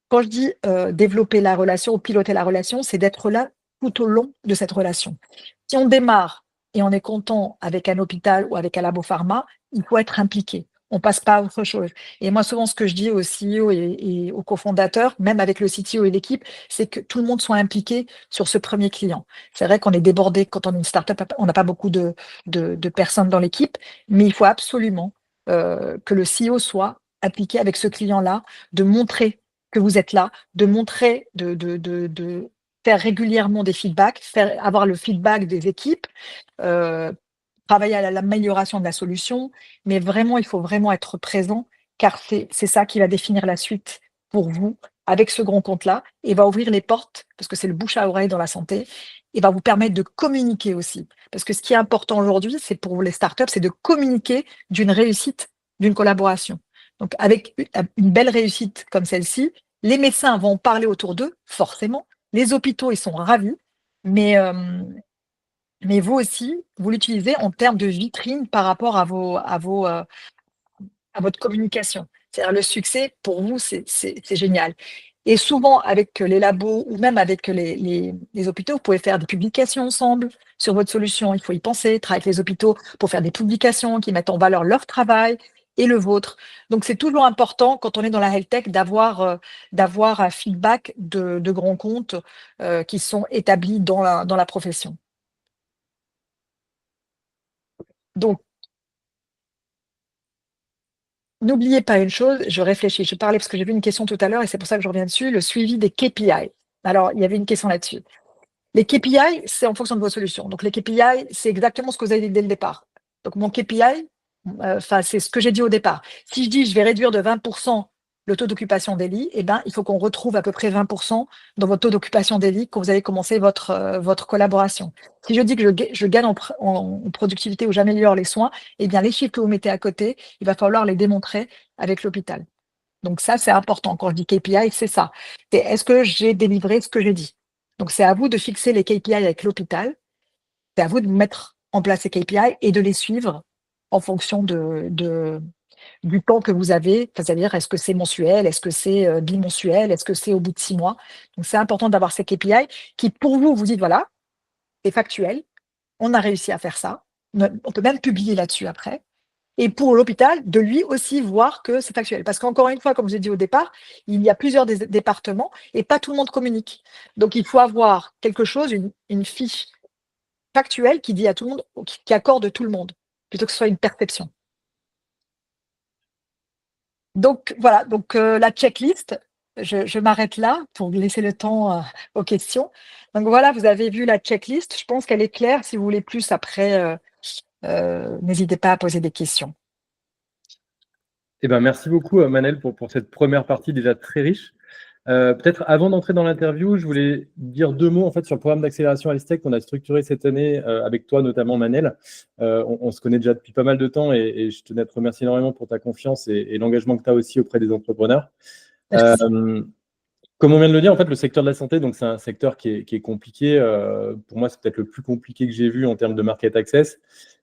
Speaker 3: quand je dis développer la relation ou piloter la relation, c'est d'être là tout au long de cette relation. Si on démarre et on est content avec un hôpital ou avec un labo pharma, il faut être impliqué. On passe pas à autre chose. Et moi, souvent, ce que je dis aux CEO et aux cofondateurs, même avec le CTO et l'équipe, c'est que tout le monde soit impliqué sur ce premier client. C'est vrai qu'on est débordé quand on est une startup, on n'a pas beaucoup de personnes dans l'équipe, mais il faut absolument que le CEO soit impliqué avec ce client-là, de montrer que vous êtes là, de montrer, de faire régulièrement des feedbacks, avoir le feedback des équipes, travailler à l'amélioration de la solution, mais vraiment, il faut vraiment être présent, car c'est ça qui va définir la suite pour vous avec ce grand compte-là et va ouvrir les portes, parce que c'est le bouche à oreille dans la santé, et va vous permettre de communiquer aussi. Parce que ce qui est important aujourd'hui, c'est pour les startups, c'est de communiquer d'une réussite, d'une collaboration. Donc, avec une belle réussite comme celle-ci, les médecins vont parler autour d'eux, forcément. Les hôpitaux, ils sont ravis, mais vous aussi, vous l'utilisez en termes de vitrine par rapport à votre communication. C'est-à-dire le succès, pour vous, c'est génial. Et souvent, avec les labos ou même avec les hôpitaux, vous pouvez faire des publications ensemble sur votre solution. Il faut y penser, travailler avec les hôpitaux pour faire des publications qui mettent en valeur leur travail et le vôtre. Donc, c'est toujours important, quand on est dans la health tech, d'avoir un feedback de grands comptes qui sont établis dans la profession. Donc, n'oubliez pas une chose, je réfléchis, je parlais parce que j'ai vu une question tout à l'heure et c'est pour ça que je reviens dessus, le suivi des KPI. Alors, il y avait une question là-dessus. Les KPI, c'est en fonction de vos solutions. Donc, les KPI, c'est exactement ce que vous avez dit dès le départ. Donc, mon KPI, c'est ce que j'ai dit au départ. Si je dis je vais réduire de 20% le taux d'occupation des lits, eh ben, il faut qu'on retrouve à peu près 20% dans votre taux d'occupation des lits quand vous avez commencé votre collaboration. Si je dis que je gagne en productivité ou j'améliore les soins, eh bien, les chiffres que vous mettez à côté, il va falloir les démontrer avec l'hôpital. Donc ça, c'est important. Quand je dis KPI, c'est ça. C'est est-ce que j'ai délivré ce que j'ai dit? Donc, c'est à vous de fixer les KPI avec l'hôpital. C'est à vous de mettre en place ces KPI et de les suivre en fonction du temps que vous avez. C'est-à-dire, est-ce que c'est mensuel? Est-ce que c'est bimensuel? Est-ce que c'est au bout de 6 mois? Donc, c'est important d'avoir ces KPI qui, pour vous, vous dites, voilà, c'est factuel. On a réussi à faire ça. On peut même publier là-dessus après. Et pour l'hôpital, de lui aussi voir que c'est factuel. Parce qu'encore une fois, comme je l'ai dit au départ, il y a plusieurs départements et pas tout le monde communique. Donc, il faut avoir quelque chose, une fiche factuelle qui dit à tout le monde, qui accorde tout le monde, plutôt que ce soit une perception. Donc, voilà, donc la checklist, je m'arrête là pour laisser le temps aux questions. Donc, voilà, vous avez vu la checklist. Je pense qu'elle est claire. Si vous voulez plus après, n'hésitez pas à poser des questions.
Speaker 2: Eh ben, merci beaucoup, Manel, pour cette première partie déjà très riche. Peut-être avant d'entrer dans l'interview, je voulais dire 2 mots en fait, sur le programme d'accélération Health qu'on a structuré cette année avec toi, notamment Manel. On se connaît déjà depuis pas mal de temps et je tenais à te remercier énormément pour ta confiance et l'engagement que tu as aussi auprès des entrepreneurs. Comme on vient de le dire, en fait, le secteur de la santé, donc c'est un secteur qui est compliqué. Pour moi, c'est peut-être le plus compliqué que j'ai vu en termes de market access.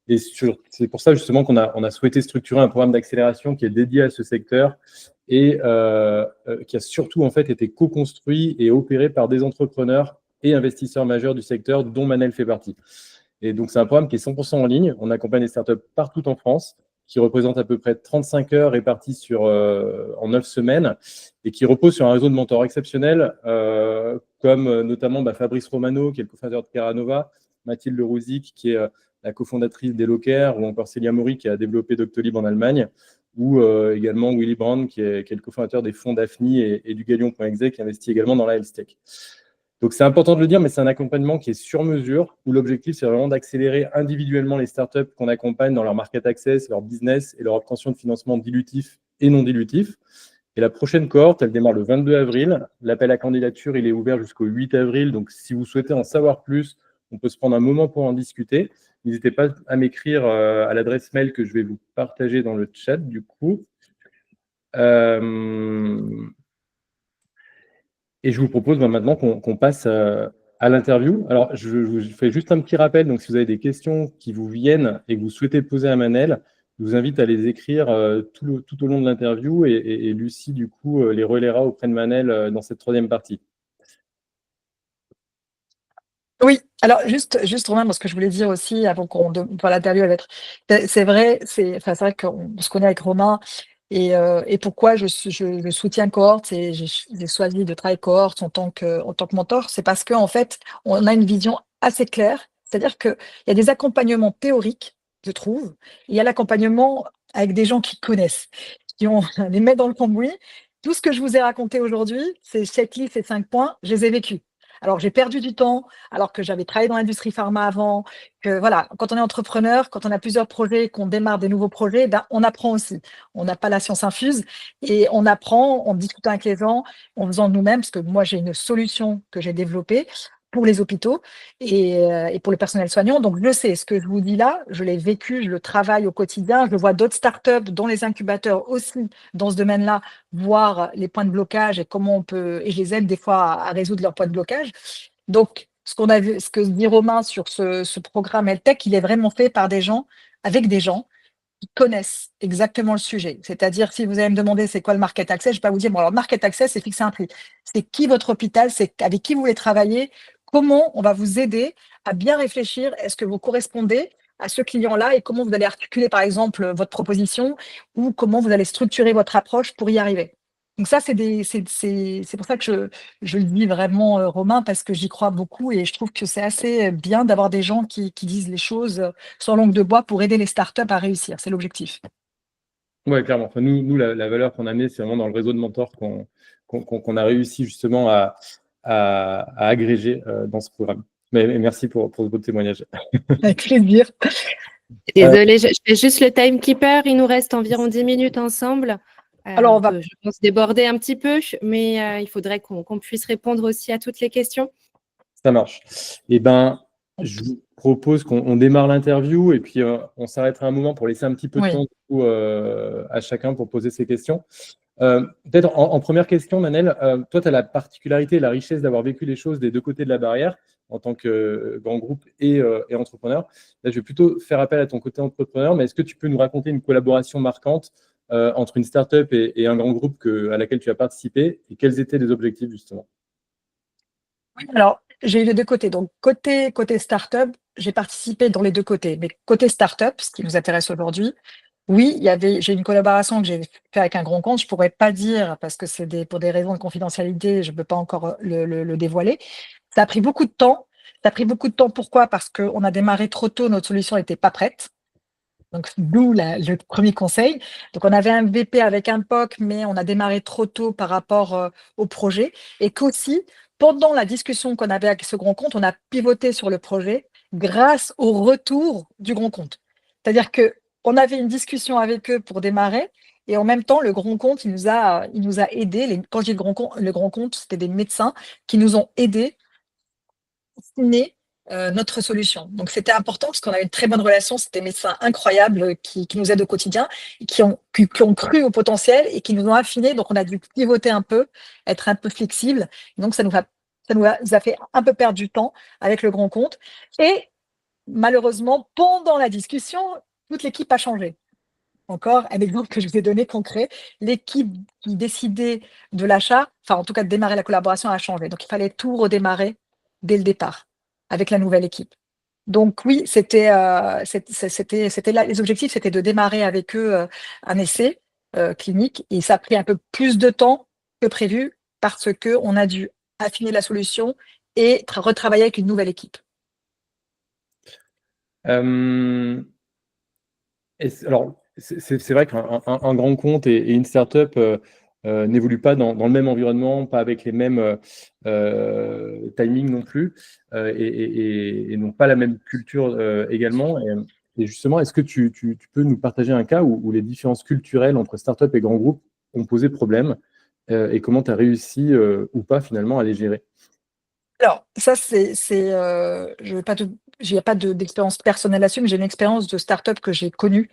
Speaker 2: Et c'est pour ça justement qu'on a souhaité structurer un programme d'accélération qui est dédié à ce secteur et qui a surtout en fait été co-construit et opéré par des entrepreneurs et investisseurs majeurs du secteur, dont Manel fait partie. Et donc, c'est un programme qui est 100% en ligne. On accompagne des startups partout en France, qui représentent à peu près 35 heures réparties en 9 semaines et qui repose sur un réseau de mentors exceptionnels, comme notamment Fabrice Romano, qui est le cofondateur de Terranova, Mathilde Rouzic, qui est la cofondatrice d'Eloker, ou encore Célia Maury, qui a développé Doctolib en Allemagne, ou également Willy Brand, qui est le cofondateur des fonds Daphne et du Galion.exe, qui investit également dans la health tech. Donc, c'est important de le dire, mais c'est un accompagnement qui est sur mesure, où l'objectif, c'est vraiment d'accélérer individuellement les startups qu'on accompagne dans leur market access, leur business et leur obtention de financement dilutif et non dilutif. Et la prochaine cohorte, elle démarre le 22 avril. L'appel à candidature, il est ouvert jusqu'au 8 avril. Donc, si vous souhaitez en savoir plus, on peut se prendre un moment pour en discuter. N'hésitez pas à m'écrire à l'adresse mail que je vais vous partager dans le chat, du coup. Et je vous propose maintenant qu'on passe à l'interview. Alors, je vous fais juste un petit rappel. Donc, si vous avez des questions qui vous viennent et que vous souhaitez poser à Manel, je vous invite à les écrire tout au long de l'interview et Lucie, du coup, les relaiera auprès de Manel dans cette troisième partie.
Speaker 3: Oui, alors juste Romain, ce que je voulais dire aussi avant l'interview, elle va être, c'est vrai, c'est vrai qu'on se connaît avec Romain et pourquoi je soutiens Cohorts et j'ai choisi de travailler Cohorts en tant que mentor, c'est parce qu'en fait, on a une vision assez claire, c'est-à-dire qu'il y a des accompagnements théoriques, je trouve, et il y a l'accompagnement avec des gens qui connaissent, qui ont les mains dans le cambouis. Tout ce que je vous ai raconté aujourd'hui, ces checklists et 5 points, je les ai vécus. Alors, j'ai perdu du temps, alors que j'avais travaillé dans l'industrie pharma avant, que voilà, quand on est entrepreneur, quand on a plusieurs projets, qu'on démarre des nouveaux projets, ben, on apprend aussi. On n'a pas la science infuse et on apprend en discutant avec les gens, en faisant de nous-mêmes, parce que moi, j'ai une solution que j'ai développée pour les hôpitaux et pour le personnel soignant. Donc, je sais, ce que je vous dis là, je l'ai vécu, je le travaille au quotidien, je vois d'autres startups dans les incubateurs aussi dans ce domaine-là, voir les points de blocage et comment on peut, et je les aide des fois à résoudre leurs points de blocage. Donc, ce qu'on a vu, ce que dit Romain sur ce programme HealthTech, il est vraiment fait par des gens, avec des gens qui connaissent exactement le sujet. C'est-à-dire, si vous allez me demander c'est quoi le market access, je ne vais pas vous dire, bon, alors, market access, c'est fixer un prix. C'est qui votre hôpital, c'est avec qui vous voulez travailler, comment on va vous aider à bien réfléchir, est-ce que vous correspondez à ce client-là et comment vous allez articuler, par exemple, votre proposition ou comment vous allez structurer votre approche pour y arriver. Donc ça, c'est pour ça que je le dis vraiment, Romain, parce que j'y crois beaucoup et je trouve que c'est assez bien d'avoir des gens qui disent les choses sans langue de bois pour aider les startups à réussir. C'est l'objectif.
Speaker 2: Oui, clairement. Enfin, nous la valeur qu'on a amenée, c'est vraiment dans le réseau de mentors qu'on a réussi justement à agréger dans ce programme. Mais merci pour votre témoignage.
Speaker 3: Avec plaisir.
Speaker 1: Désolée, je fais juste le timekeeper. Il nous reste environ 10 minutes ensemble.
Speaker 3: Alors,
Speaker 1: On peut, je pense, déborder un petit peu, mais il faudrait qu'on puisse répondre aussi à toutes les questions.
Speaker 2: Ça marche. Eh bien, je vous propose qu'on démarre l'interview et puis on s'arrêtera un moment pour laisser un petit peu de
Speaker 3: oui.
Speaker 2: temps du coup, à chacun pour poser ses questions. Peut-être en première question, Manel, toi, tu as la particularité et la richesse d'avoir vécu les choses des deux côtés de la barrière en tant que grand groupe et entrepreneur. Là, je vais plutôt faire appel à ton côté entrepreneur, mais est-ce que tu peux nous raconter une collaboration marquante entre une startup et un grand groupe à laquelle tu as participé et quels étaient les objectifs justement?
Speaker 3: Oui, alors, j'ai eu les deux côtés. Donc, côté startup, j'ai participé dans les deux côtés. Mais côté startup, ce qui nous intéresse aujourd'hui, oui, j'ai une collaboration que j'ai fait avec un grand compte. Je pourrais pas dire parce que pour des raisons de confidentialité, je ne peux pas encore le dévoiler. Ça a pris beaucoup de temps. Ça a pris beaucoup de temps. Pourquoi? Parce qu'on a démarré trop tôt, notre solution n'était pas prête. Donc, d'où le premier conseil. Donc, on avait un MVP avec un POC, mais on a démarré trop tôt par rapport au projet. Et qu'aussi, pendant la discussion qu'on avait avec ce grand compte, on a pivoté sur le projet grâce au retour du grand compte. C'est-à-dire qu'on avait une discussion avec eux pour démarrer. Et en même temps, le grand compte, il nous a aidés. Quand je dis le grand compte, c'était des médecins qui nous ont aidés à signer notre solution. Donc, c'était important parce qu'on a une très bonne relation. C'était des médecins incroyables qui nous aident au quotidien, et qui ont cru au potentiel et qui nous ont affinés. Donc, on a dû pivoter un peu, être un peu flexible. Donc, ça nous a fait un peu perdre du temps avec le grand compte. Et malheureusement, pendant la discussion, toute l'équipe a changé. Encore un exemple que je vous ai donné concret, l'équipe qui décidait de l'achat, enfin en tout cas de démarrer la collaboration, a changé. Donc il fallait tout redémarrer dès le départ avec la nouvelle équipe. Donc oui, c'était là, les objectifs, c'était de démarrer avec eux un essai clinique et ça a pris un peu plus de temps que prévu parce qu'on a dû affiner la solution et retravailler avec une nouvelle équipe.
Speaker 2: Alors, c'est vrai qu'un grand compte et une startup n'évoluent pas dans le même environnement, pas avec les mêmes timings non plus, et n'ont pas la même culture également. Et justement, est-ce que tu peux nous partager un cas où les différences culturelles entre startup et grand groupe ont posé problème et comment tu as réussi ou pas finalement à les gérer?
Speaker 3: Alors, ça, je vais pas j'ai pas d'expérience personnelle là-dessus, mais j'ai une expérience de start-up que j'ai connue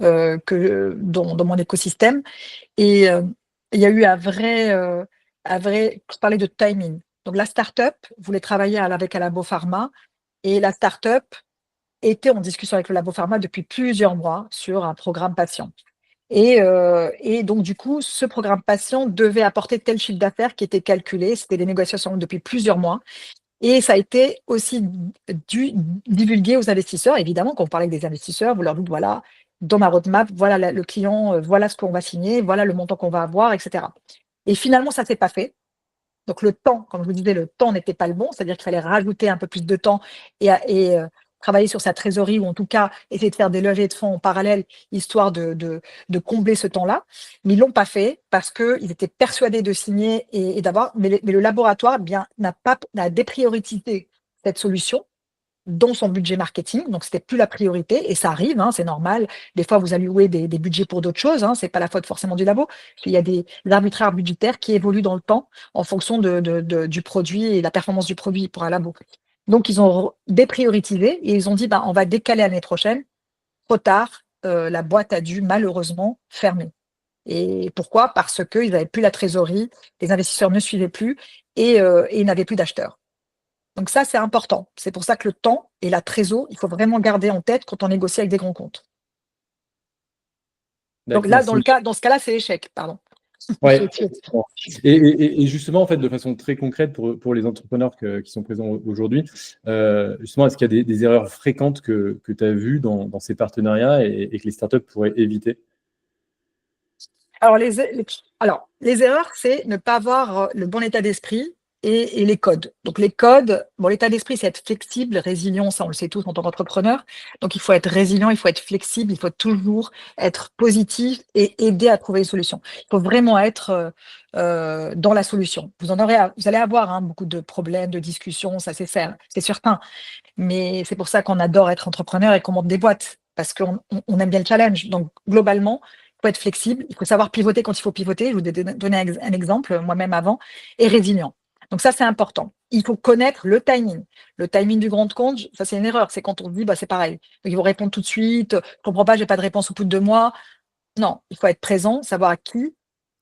Speaker 3: dans mon écosystème. Et il y a eu je parlais de timing. Donc, la start-up voulait travailler avec un labo pharma et la start-up était en discussion avec le labo pharma depuis plusieurs mois sur un programme patient. Et donc, du coup, ce programme patient devait apporter tel chiffre d'affaires qui était calculé. C'était des négociations depuis plusieurs mois. Et ça a été aussi divulgué aux investisseurs. Évidemment, quand vous parlez avec des investisseurs, vous leur dites, voilà, dans ma roadmap, voilà le client, voilà ce qu'on va signer, voilà le montant qu'on va avoir, etc. Et finalement, ça ne s'est pas fait. Donc, le temps, comme je vous disais, le temps n'était pas le bon, c'est-à-dire qu'il fallait rajouter un peu plus de temps et travailler sur sa trésorerie ou en tout cas essayer de faire des levées de fonds en parallèle, histoire de combler ce temps-là. Mais ils ne l'ont pas fait parce qu'ils étaient persuadés de signer et d'avoir. Mais le laboratoire n'a dépriorisé cette solution dans son budget marketing, donc c'était plus la priorité, et ça arrive, c'est normal. Des fois, vous allouez des budgets pour d'autres choses, c'est pas la faute forcément du labo. Il y a des arbitraires budgétaires qui évoluent dans le temps en fonction du produit et la performance du produit pour un labo. Donc, ils ont dépriorisé et ils ont dit, on va décaler l'année prochaine. Trop tard, la boîte a dû malheureusement fermer. Et pourquoi? Parce qu'ils n'avaient plus la trésorerie, les investisseurs ne suivaient plus et ils n'avaient plus d'acheteurs. Donc ça, c'est important. C'est pour ça que le temps et la trésor, il faut vraiment garder en tête quand on négocie avec des grands comptes. Donc là, dans ce cas-là, c'est l'échec, pardon.
Speaker 2: Ouais. Et justement, en fait, de façon très concrète pour les entrepreneurs qui sont présents aujourd'hui, justement, est-ce qu'il y a des erreurs fréquentes que tu as vues dans ces partenariats et que les startups pourraient éviter?
Speaker 3: Alors, les erreurs, c'est ne pas avoir le bon état d'esprit et les codes. Donc, les codes, l'état d'esprit, c'est être flexible, résilient, ça, on le sait tous en tant qu'entrepreneur. Donc, il faut être résilient, il faut être flexible, il faut toujours être positif et aider à trouver une solution. Il faut vraiment être dans la solution. Vous allez avoir beaucoup de problèmes, de discussions, ça, c'est certain. Mais c'est pour ça qu'on adore être entrepreneur et qu'on monte des boîtes, parce qu'on aime bien le challenge. Donc, globalement, il faut être flexible, il faut savoir pivoter quand il faut pivoter. Je vous ai donné un exemple, moi-même avant, et résilient. Donc ça, c'est important. Il faut connaître le timing. Le timing du grand compte, ça, c'est une erreur. C'est quand on se dit, c'est pareil. Donc, ils vont répondre tout de suite. Je ne comprends pas, je n'ai pas de réponse au bout de 2 mois. Non, il faut être présent, savoir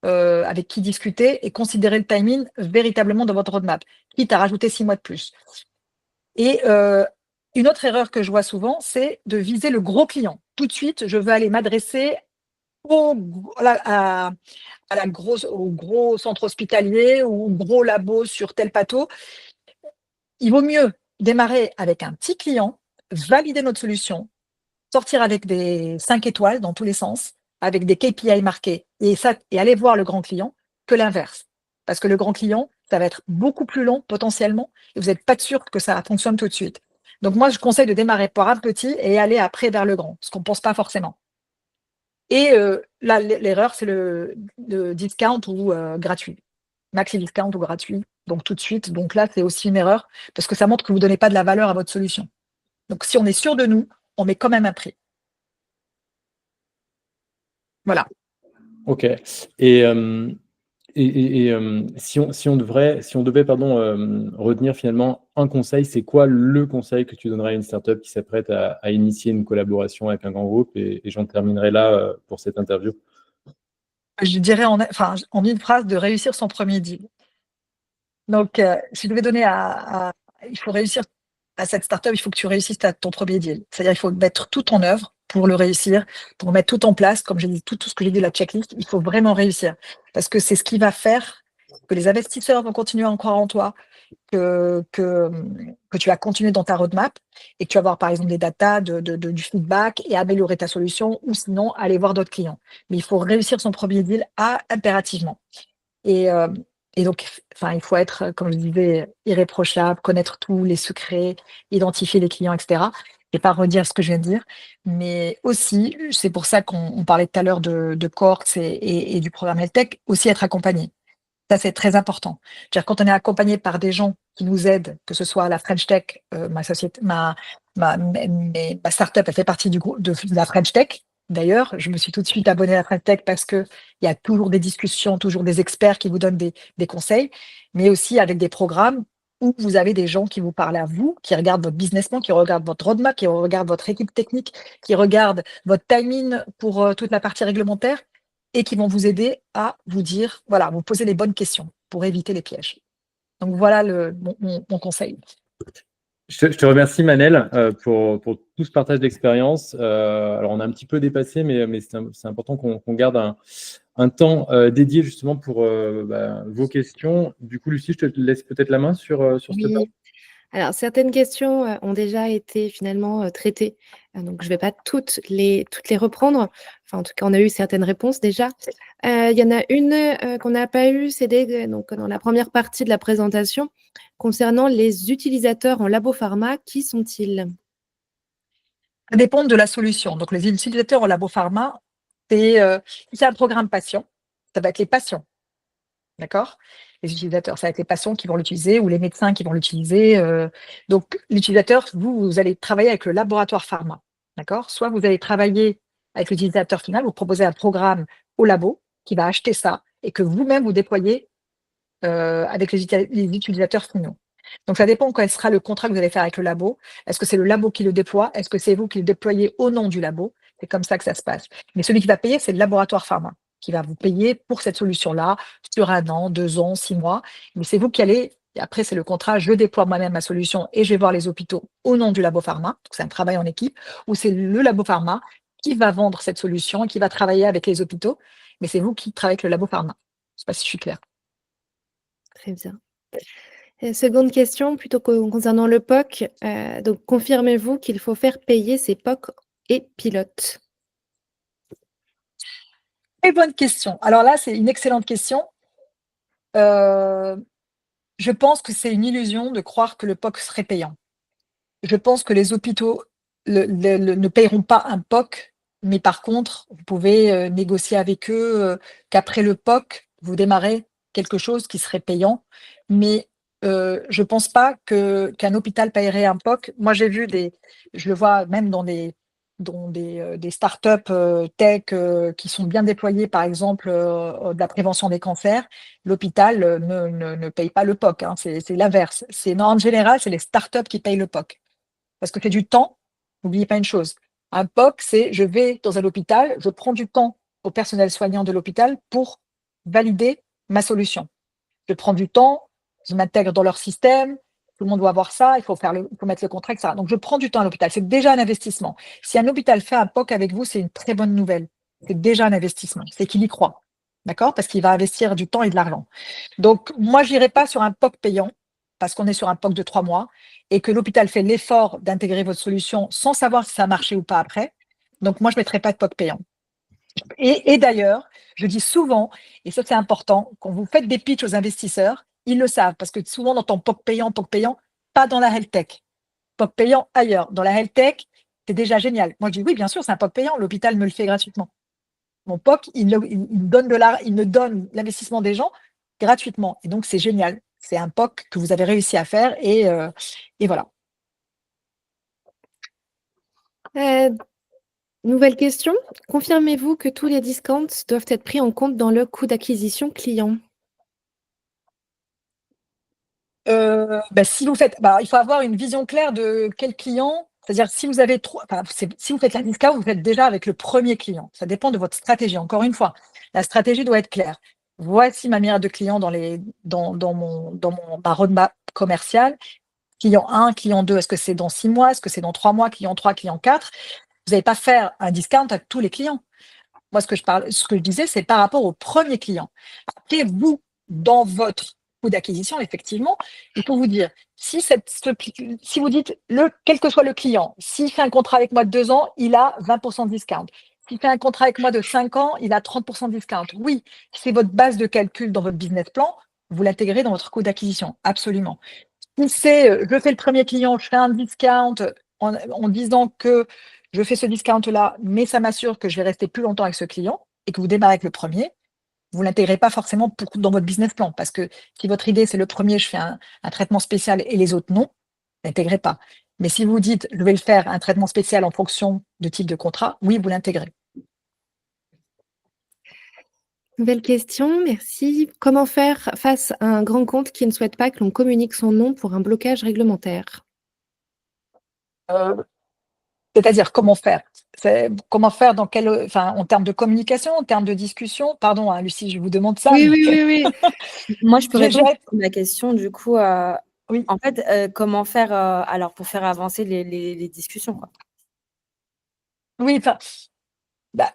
Speaker 3: avec qui discuter et considérer le timing véritablement dans votre roadmap, quitte à rajouter 6 mois de plus. Et une autre erreur que je vois souvent, c'est de viser le gros client. Tout de suite, je veux aller m'adresser au gros centre hospitalier ou au gros labo sur tel plateau. Il vaut mieux démarrer avec un petit client, valider notre solution, sortir avec des 5 étoiles dans tous les sens, avec des KPI marqués et aller voir le grand client que l'inverse. Parce que le grand client, ça va être beaucoup plus long potentiellement et vous n'êtes pas sûr que ça fonctionne tout de suite. Donc moi, je conseille de démarrer par un petit et aller après vers le grand, ce qu'on ne pense pas forcément. Et là, l'erreur, c'est le discount ou gratuit. Maxi discount ou gratuit, donc tout de suite. Donc là, c'est aussi une erreur parce que ça montre que vous ne donnez pas de la valeur à votre solution. Donc si on est sûr de nous, on met quand même un prix. Voilà.
Speaker 2: Ok. Et si on devait retenir finalement un conseil, c'est quoi le conseil que tu donnerais à une startup qui s'apprête à initier une collaboration avec un grand groupe? Et j'en terminerai là pour cette interview.
Speaker 3: Je dirais en une phrase de réussir son premier deal. Donc, si je devais donner il faut réussir à cette startup, il faut que tu réussisses ton premier deal. C'est-à-dire il faut mettre tout en œuvre pour le réussir, pour mettre tout en place. Comme j'ai dit, tout ce que j'ai dit, la checklist, il faut vraiment réussir. Parce que c'est ce qui va faire que les investisseurs vont continuer à en croire en toi, que tu vas continuer dans ta roadmap et que tu vas avoir par exemple des datas, du feedback et améliorer ta solution ou sinon aller voir d'autres clients. Mais il faut réussir son premier deal impérativement. Et donc, il faut être, comme je disais, irréprochable, connaître tous les secrets, identifier les clients, etc. Je ne vais pas redire ce que je viens de dire, mais aussi, c'est pour ça qu'on parlait tout à l'heure de Cohorts et du programme HealthTech, aussi être accompagné. Ça, c'est très important. C'est-à-dire, quand on est accompagné par des gens qui nous aident, que ce soit la French Tech, ma startup, elle fait partie du groupe de la French Tech. D'ailleurs, je me suis tout de suite abonnée à la French Tech parce qu'il y a toujours des discussions, toujours des experts qui vous donnent des conseils, mais aussi avec des programmes où vous avez des gens qui vous parlent à vous, qui regardent votre business plan, qui regardent votre roadmap, qui regardent votre équipe technique, qui regardent votre timing pour toute la partie réglementaire et qui vont vous aider à vous dire, voilà, vous poser les bonnes questions pour éviter les pièges. Donc voilà mon conseil.
Speaker 2: Je te remercie, Manel, pour tout ce partage d'expérience. Alors, on a un petit peu dépassé, mais c'est important qu'on garde un temps dédié justement pour vos questions. Du coup, Lucie, je te laisse peut-être la main sur cette partie.
Speaker 1: Oui. Alors, certaines questions ont déjà été finalement traitées, donc je ne vais pas toutes les reprendre. Enfin, en tout cas, on a eu certaines réponses déjà. Il y en a une qu'on n'a pas eue, c'est donc dans la première partie de la présentation, concernant les utilisateurs en labo pharma. Qui sont-ils?
Speaker 3: Ça dépend de la solution. Donc, les utilisateurs en labo pharma, c'est un programme patient, ça va être les patients. D'accord? Les utilisateurs, ça va être les patients qui vont l'utiliser ou les médecins qui vont l'utiliser. Donc, l'utilisateur, vous allez travailler avec le laboratoire pharma. D'accord? Soit vous allez travailler avec l'utilisateur final, vous proposez un programme au labo qui va acheter ça et que vous-même vous déployez avec les utilisateurs finaux. Donc, ça dépend quel sera le contrat que vous allez faire avec le labo. Est-ce que c'est le labo qui le déploie? Est-ce que c'est vous qui le déployez au nom du labo? C'est comme ça que ça se passe. Mais celui qui va payer, c'est le laboratoire pharma qui va vous payer pour cette solution-là sur 1 an, 2 ans, 6 mois. Mais c'est vous qui allez, et après c'est le contrat, je déploie moi-même ma solution et je vais voir les hôpitaux au nom du labo pharma. Donc, c'est un travail en équipe où c'est le labo pharma qui va vendre cette solution et qui va travailler avec les hôpitaux. Mais c'est vous qui travaillez avec le labo pharma. Je ne sais pas si je suis claire.
Speaker 1: Très bien. Seconde question, plutôt concernant le POC. Donc, confirmez-vous qu'il faut faire payer ces POC et pilotes?
Speaker 3: Très bonne question. Alors là, c'est une excellente question. Je pense que c'est une illusion de croire que le POC serait payant. Je pense que les hôpitaux ne payeront pas un POC, mais par contre, vous pouvez négocier avec eux qu'après le POC, vous démarrez quelque chose qui serait payant. Mais je ne pense pas qu'un hôpital paierait un POC. Moi, je le vois même dans des startups tech qui sont bien déployées, par exemple, de la prévention des cancers. L'hôpital ne paye pas le POC, hein. C'est l'inverse. En général, c'est les startups qui payent le POC. Parce que c'est du temps. N'oubliez pas une chose. Un POC, c'est je vais dans un hôpital, je prends du temps au personnel soignant de l'hôpital pour valider ma solution. Je prends du temps, je m'intègre dans leur système, tout le monde doit avoir ça, il faut mettre le contrat, etc. Donc, je prends du temps à l'hôpital. C'est déjà un investissement. Si un hôpital fait un POC avec vous, c'est une très bonne nouvelle. C'est déjà un investissement. C'est qu'il y croit. D'accord? Parce qu'il va investir du temps et de l'argent. Donc, moi, je n'irai pas sur un POC payant parce qu'on est sur un POC de 3 mois et que l'hôpital fait l'effort d'intégrer votre solution sans savoir si ça a marché ou pas après. Donc, moi, je ne mettrai pas de POC payant. Et d'ailleurs, je dis souvent, et ça c'est important, quand vous faites des pitchs aux investisseurs, ils le savent, parce que souvent on entend POC payant, pas dans la health tech. POC payant ailleurs. Dans la health tech, c'est déjà génial. Moi, je dis oui, bien sûr, c'est un POC payant, l'hôpital me le fait gratuitement. Mon POC, il me donne l'investissement des gens gratuitement. Et donc, c'est génial. C'est un POC que vous avez réussi à faire et voilà.
Speaker 1: Nouvelle question. Confirmez-vous que tous les discounts doivent être pris en compte dans le coût d'acquisition client?
Speaker 3: Si vous faites, il faut avoir une vision claire de quel client. C'est-à-dire, si vous avez si vous faites la discount, vous faites déjà avec le premier client. Ça dépend de votre stratégie. Encore une fois, la stratégie doit être claire. Voici ma myriade de clients ma roadmap commerciale. Client 1, client 2, est-ce que c'est dans 6 mois? Est-ce que c'est dans 3 mois? Client 3, client 4. Vous n'allez pas faire un discount à tous les clients. Moi, ce que je disais, c'est par rapport au premier client. Après, vous, dans votre coût d'acquisition, effectivement, il faut vous dire, si vous dites, quel que soit le client, s'il fait un contrat avec moi de 2 ans, il a 20% de discount. S'il fait un contrat avec moi de 5 ans, il a 30% de discount. Oui, c'est votre base de calcul dans votre business plan, vous l'intégrez dans votre coût d'acquisition, absolument. Si c'est, je fais le premier client, je fais un discount en disant que je fais ce discount-là, mais ça m'assure que je vais rester plus longtemps avec ce client et que vous démarrez avec le premier, vous ne l'intégrez pas forcément dans votre business plan. Parce que si votre idée, c'est le premier, je fais un traitement spécial et les autres non, n'intégrez pas. Mais si vous dites, je vais le faire un traitement spécial en fonction de type de contrat, oui, vous l'intégrez.
Speaker 1: Nouvelle question, merci. Comment faire face à un grand compte qui ne souhaite pas que l'on communique son nom pour un blocage réglementaire?
Speaker 3: C'est-à-dire comment faire? Comment faire dans enfin, en termes de communication, en termes de discussion? Pardon, hein, Lucie, je vous demande ça,
Speaker 1: Oui,
Speaker 3: mais
Speaker 1: oui, oui, oui.
Speaker 4: Moi, je peux répondre
Speaker 3: vais-
Speaker 4: à la question, du coup,
Speaker 3: oui.
Speaker 4: en fait, comment faire alors pour faire avancer les discussions, quoi.
Speaker 3: Oui, enfin, bah,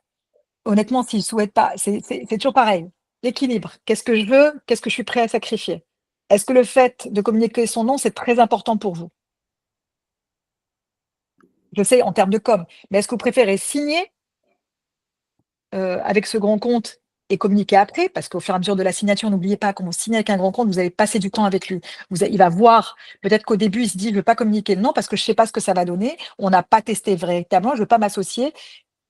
Speaker 3: honnêtement, s'ils ne souhaitent pas, c'est toujours pareil. L'équilibre. Qu'est-ce que je veux? Qu'est-ce que je suis prêt à sacrifier? Est-ce que le fait de communiquer son nom, c'est très important pour vous? Je sais, en termes de com, mais est-ce que vous préférez signer avec ce grand compte et communiquer après? Parce qu'au fur et à mesure de la signature, n'oubliez pas, quand vous signez avec un grand compte, vous allez passer du temps avec lui. Il va voir, peut-être qu'au début, il se dit, je ne veux pas communiquer le nom parce que je ne sais pas ce que ça va donner. On n'a pas testé véritablement, je ne veux pas m'associer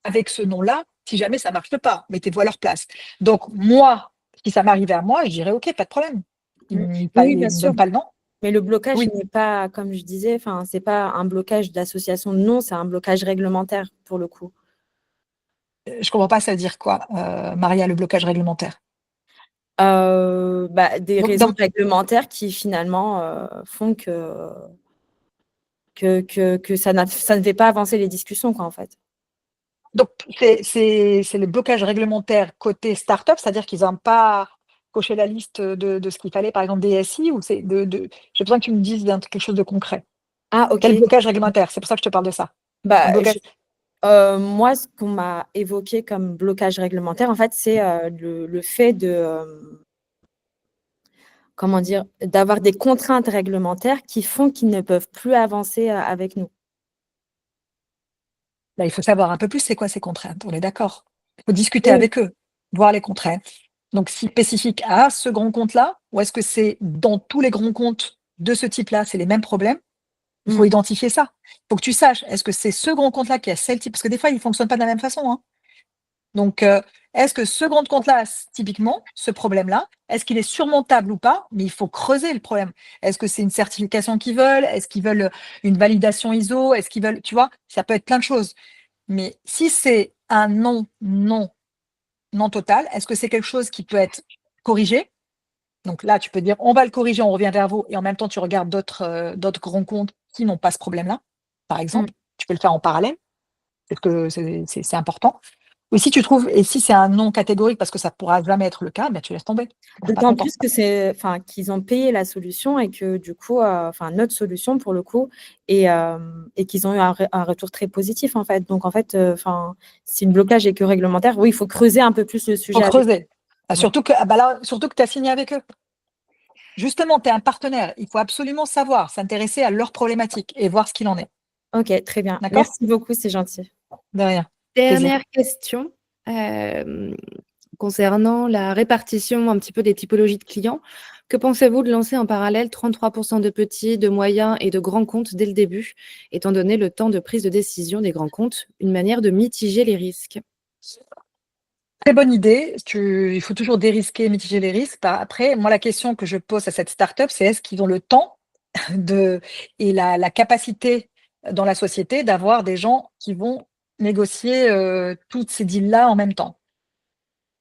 Speaker 3: avec ce nom-là si jamais ça ne marche pas. Mettez-vous à leur place. Donc, moi, si ça m'arrivait à moi, je dirais, OK, pas de problème. Il
Speaker 4: Oui,
Speaker 3: ne
Speaker 4: bien
Speaker 3: me
Speaker 4: sûr.
Speaker 3: donne pas le nom.
Speaker 4: Mais le blocage
Speaker 3: Oui.
Speaker 4: n'est pas, comme je disais, enfin, c'est pas un blocage d'association de nom, c'est un blocage réglementaire pour le coup.
Speaker 3: Je ne comprends pas, ça veut dire quoi, Maria, le blocage réglementaire?
Speaker 4: Des raisons réglementaires qui finalement font que ça ne fait pas avancer les discussions, quoi, en fait.
Speaker 3: Donc, c'est le blocage réglementaire côté start-up, c'est-à-dire qu'ils n'ont pas coché la liste de ce qu'il fallait, par exemple, des SI, ou c'est j'ai besoin que tu me dises quelque chose de concret.
Speaker 4: Ah, OK.
Speaker 3: Quel blocage réglementaire? C'est pour ça que je te parle de ça.
Speaker 4: Moi, ce qu'on m'a évoqué comme blocage réglementaire, en fait, c'est le fait de, comment dire, d'avoir des contraintes réglementaires qui font qu'ils ne peuvent plus avancer avec nous.
Speaker 3: Là, il faut savoir un peu plus c'est quoi ces contraintes, on est d'accord. Il faut discuter
Speaker 4: Oui.
Speaker 3: avec eux, voir les contraintes. Donc, si spécifique à ce grand compte-là, ou est-ce que c'est dans tous les grands comptes de ce type-là, c'est les mêmes problèmes? Il faut identifier ça. Il faut que tu saches, est-ce que c'est ce grand compte-là qui a celle type? Parce que des fois, il ne fonctionne pas de la même façon, hein. Donc, est-ce que ce grand compte-là, typiquement, ce problème-là, est-ce qu'il est surmontable ou pas? Mais il faut creuser le problème. Est-ce que c'est une certification qu'ils veulent? Est-ce qu'ils veulent une validation ISO? Est-ce qu'ils veulent, tu vois, ça peut être plein de choses. Mais si c'est un non total, est-ce que c'est quelque chose qui peut être corrigé? Donc là, tu peux dire, on va le corriger, on revient vers vous, et en même temps, tu regardes d'autres grands comptes qui n'ont pas ce problème-là, par exemple. Tu peux le faire en parallèle, parce que c'est important. Et si tu trouves, et si c'est un non catégorique, parce que ça ne pourra jamais être le cas, ben tu laisses tomber.
Speaker 4: D'autant plus que qu'ils ont payé la solution et que du coup, notre solution pour le coup, et qu'ils ont eu un retour très positif en fait. Donc en fait, si le blocage est que réglementaire, oui, il faut creuser un peu plus le sujet.
Speaker 3: Il faut creuser. Surtout que tu as signé avec eux. Justement, tu es un partenaire. Il faut absolument savoir, s'intéresser à leurs problématiques et voir ce qu'il en est.
Speaker 4: Ok, très bien.
Speaker 3: D'accord ?
Speaker 4: Merci beaucoup, c'est gentil.
Speaker 3: De rien.
Speaker 1: Dernière question concernant la répartition un petit peu des typologies de clients. Que pensez-vous de lancer en parallèle 33% de petits, de moyens et de grands comptes dès le début, étant donné le temps de prise de décision des grands comptes, une manière de mitiger les risques?
Speaker 3: Très bonne idée. Il faut toujours dérisquer, mitiger les risques. Après, moi, la question que je pose à cette start-up, c'est est-ce qu'ils ont le temps et la capacité dans la société d'avoir des gens qui vont négocier toutes ces deals-là en même temps?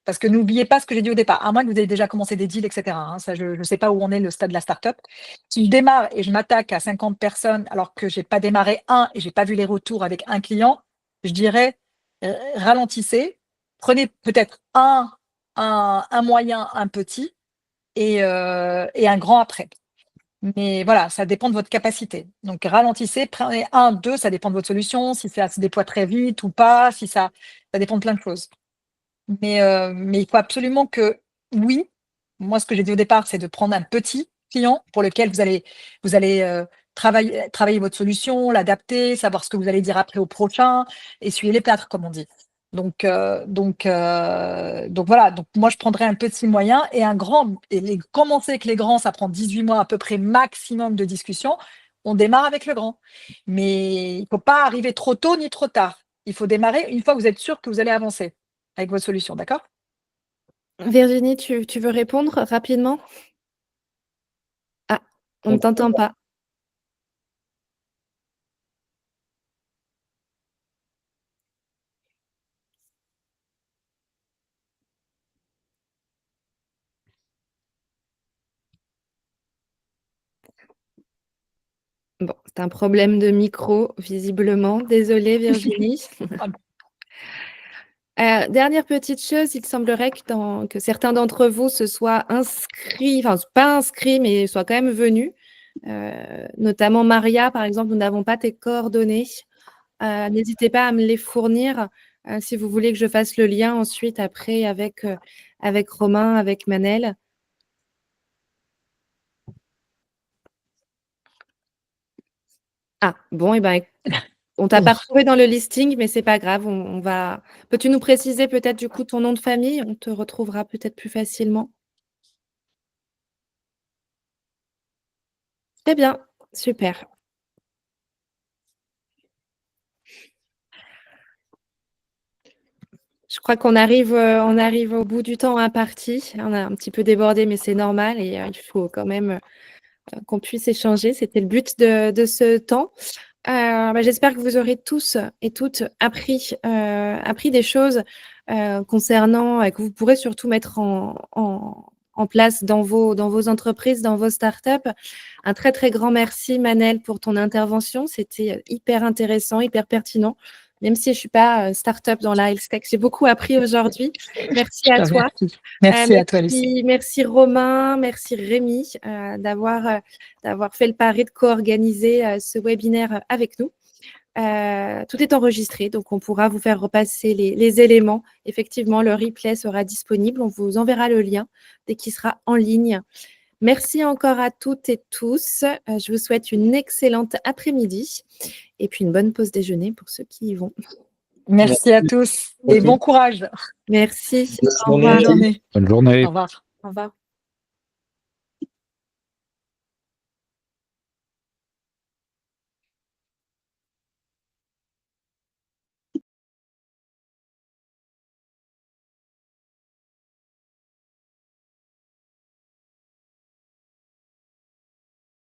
Speaker 3: Parce que n'oubliez pas ce que j'ai dit au départ, à moins que vous ayez déjà commencé des deals, etc., hein, ça, je ne sais pas où on est le stade de la start-up. Si je démarre et je m'attaque à 50 personnes alors que je n'ai pas démarré un et je n'ai pas vu les retours avec un client, je dirais ralentissez, prenez peut-être un moyen, un petit et un grand après. Mais voilà, ça dépend de votre capacité. Donc ralentissez, prenez un, deux, ça dépend de votre solution, si ça se déploie très vite ou pas, si ça dépend de plein de choses. Mais il faut absolument que, oui, moi, ce que j'ai dit au départ, c'est de prendre un petit client pour lequel vous allez travailler votre solution, l'adapter, savoir ce que vous allez dire après au prochain, essuyer les plâtres, comme on dit. Donc voilà. Donc moi, je prendrais un petit moyen et un grand. Et commencer avec les grands, ça prend 18 mois à peu près maximum de discussion. On démarre avec le grand. Mais il ne faut pas arriver trop tôt ni trop tard. Il faut démarrer une fois que vous êtes sûr que vous allez avancer avec votre solution, d'accord?
Speaker 1: Virginie, tu veux répondre rapidement? Ah, on ne t'entend pas. Bon, c'est C'est un problème de micro, visiblement. Désolée, Virginie. Dernière petite chose, il semblerait que certains d'entre vous se soient inscrits, enfin pas inscrits, mais soient quand même venus. Notamment Maria, par exemple, nous n'avons pas tes coordonnées. N'hésitez pas à me les fournir si vous voulez que je fasse le lien ensuite après avec Romain, avec Manel. Ah, bon, et ben, on t'a pas retrouvé dans le listing, mais c'est pas grave. On va. Peux-tu nous préciser peut-être du coup ton nom de famille? On te retrouvera peut-être plus facilement. Très bien, super. Je crois qu'on arrive au bout du temps imparti. On a un petit peu débordé, mais c'est normal et il faut quand même qu'on puisse échanger. C'était le but de ce temps. J'espère que vous aurez tous et toutes appris des choses concernant, que vous pourrez surtout mettre en place dans vos entreprises, dans vos startups. Un très, très grand merci, Manel, pour ton intervention. C'était hyper intéressant, hyper pertinent. Même si je ne suis pas start-up dans la health tech, j'ai beaucoup appris aujourd'hui. Merci à toi.
Speaker 3: Merci à toi, Lucie.
Speaker 1: Merci Romain, merci Rémi d'avoir fait le pari de co-organiser ce webinaire avec nous. Tout est enregistré, donc on pourra vous faire repasser les éléments. Effectivement, le replay sera disponible. On vous enverra le lien dès qu'il sera en ligne. Merci encore à toutes et tous. Je vous souhaite une excellente après-midi et puis une bonne pause déjeuner pour ceux qui y vont.
Speaker 3: Merci à tous et bon courage.
Speaker 1: Merci.
Speaker 2: Bonne journée.
Speaker 3: Bonne journée.
Speaker 5: Bonne journée.
Speaker 3: Au revoir.
Speaker 4: Au revoir.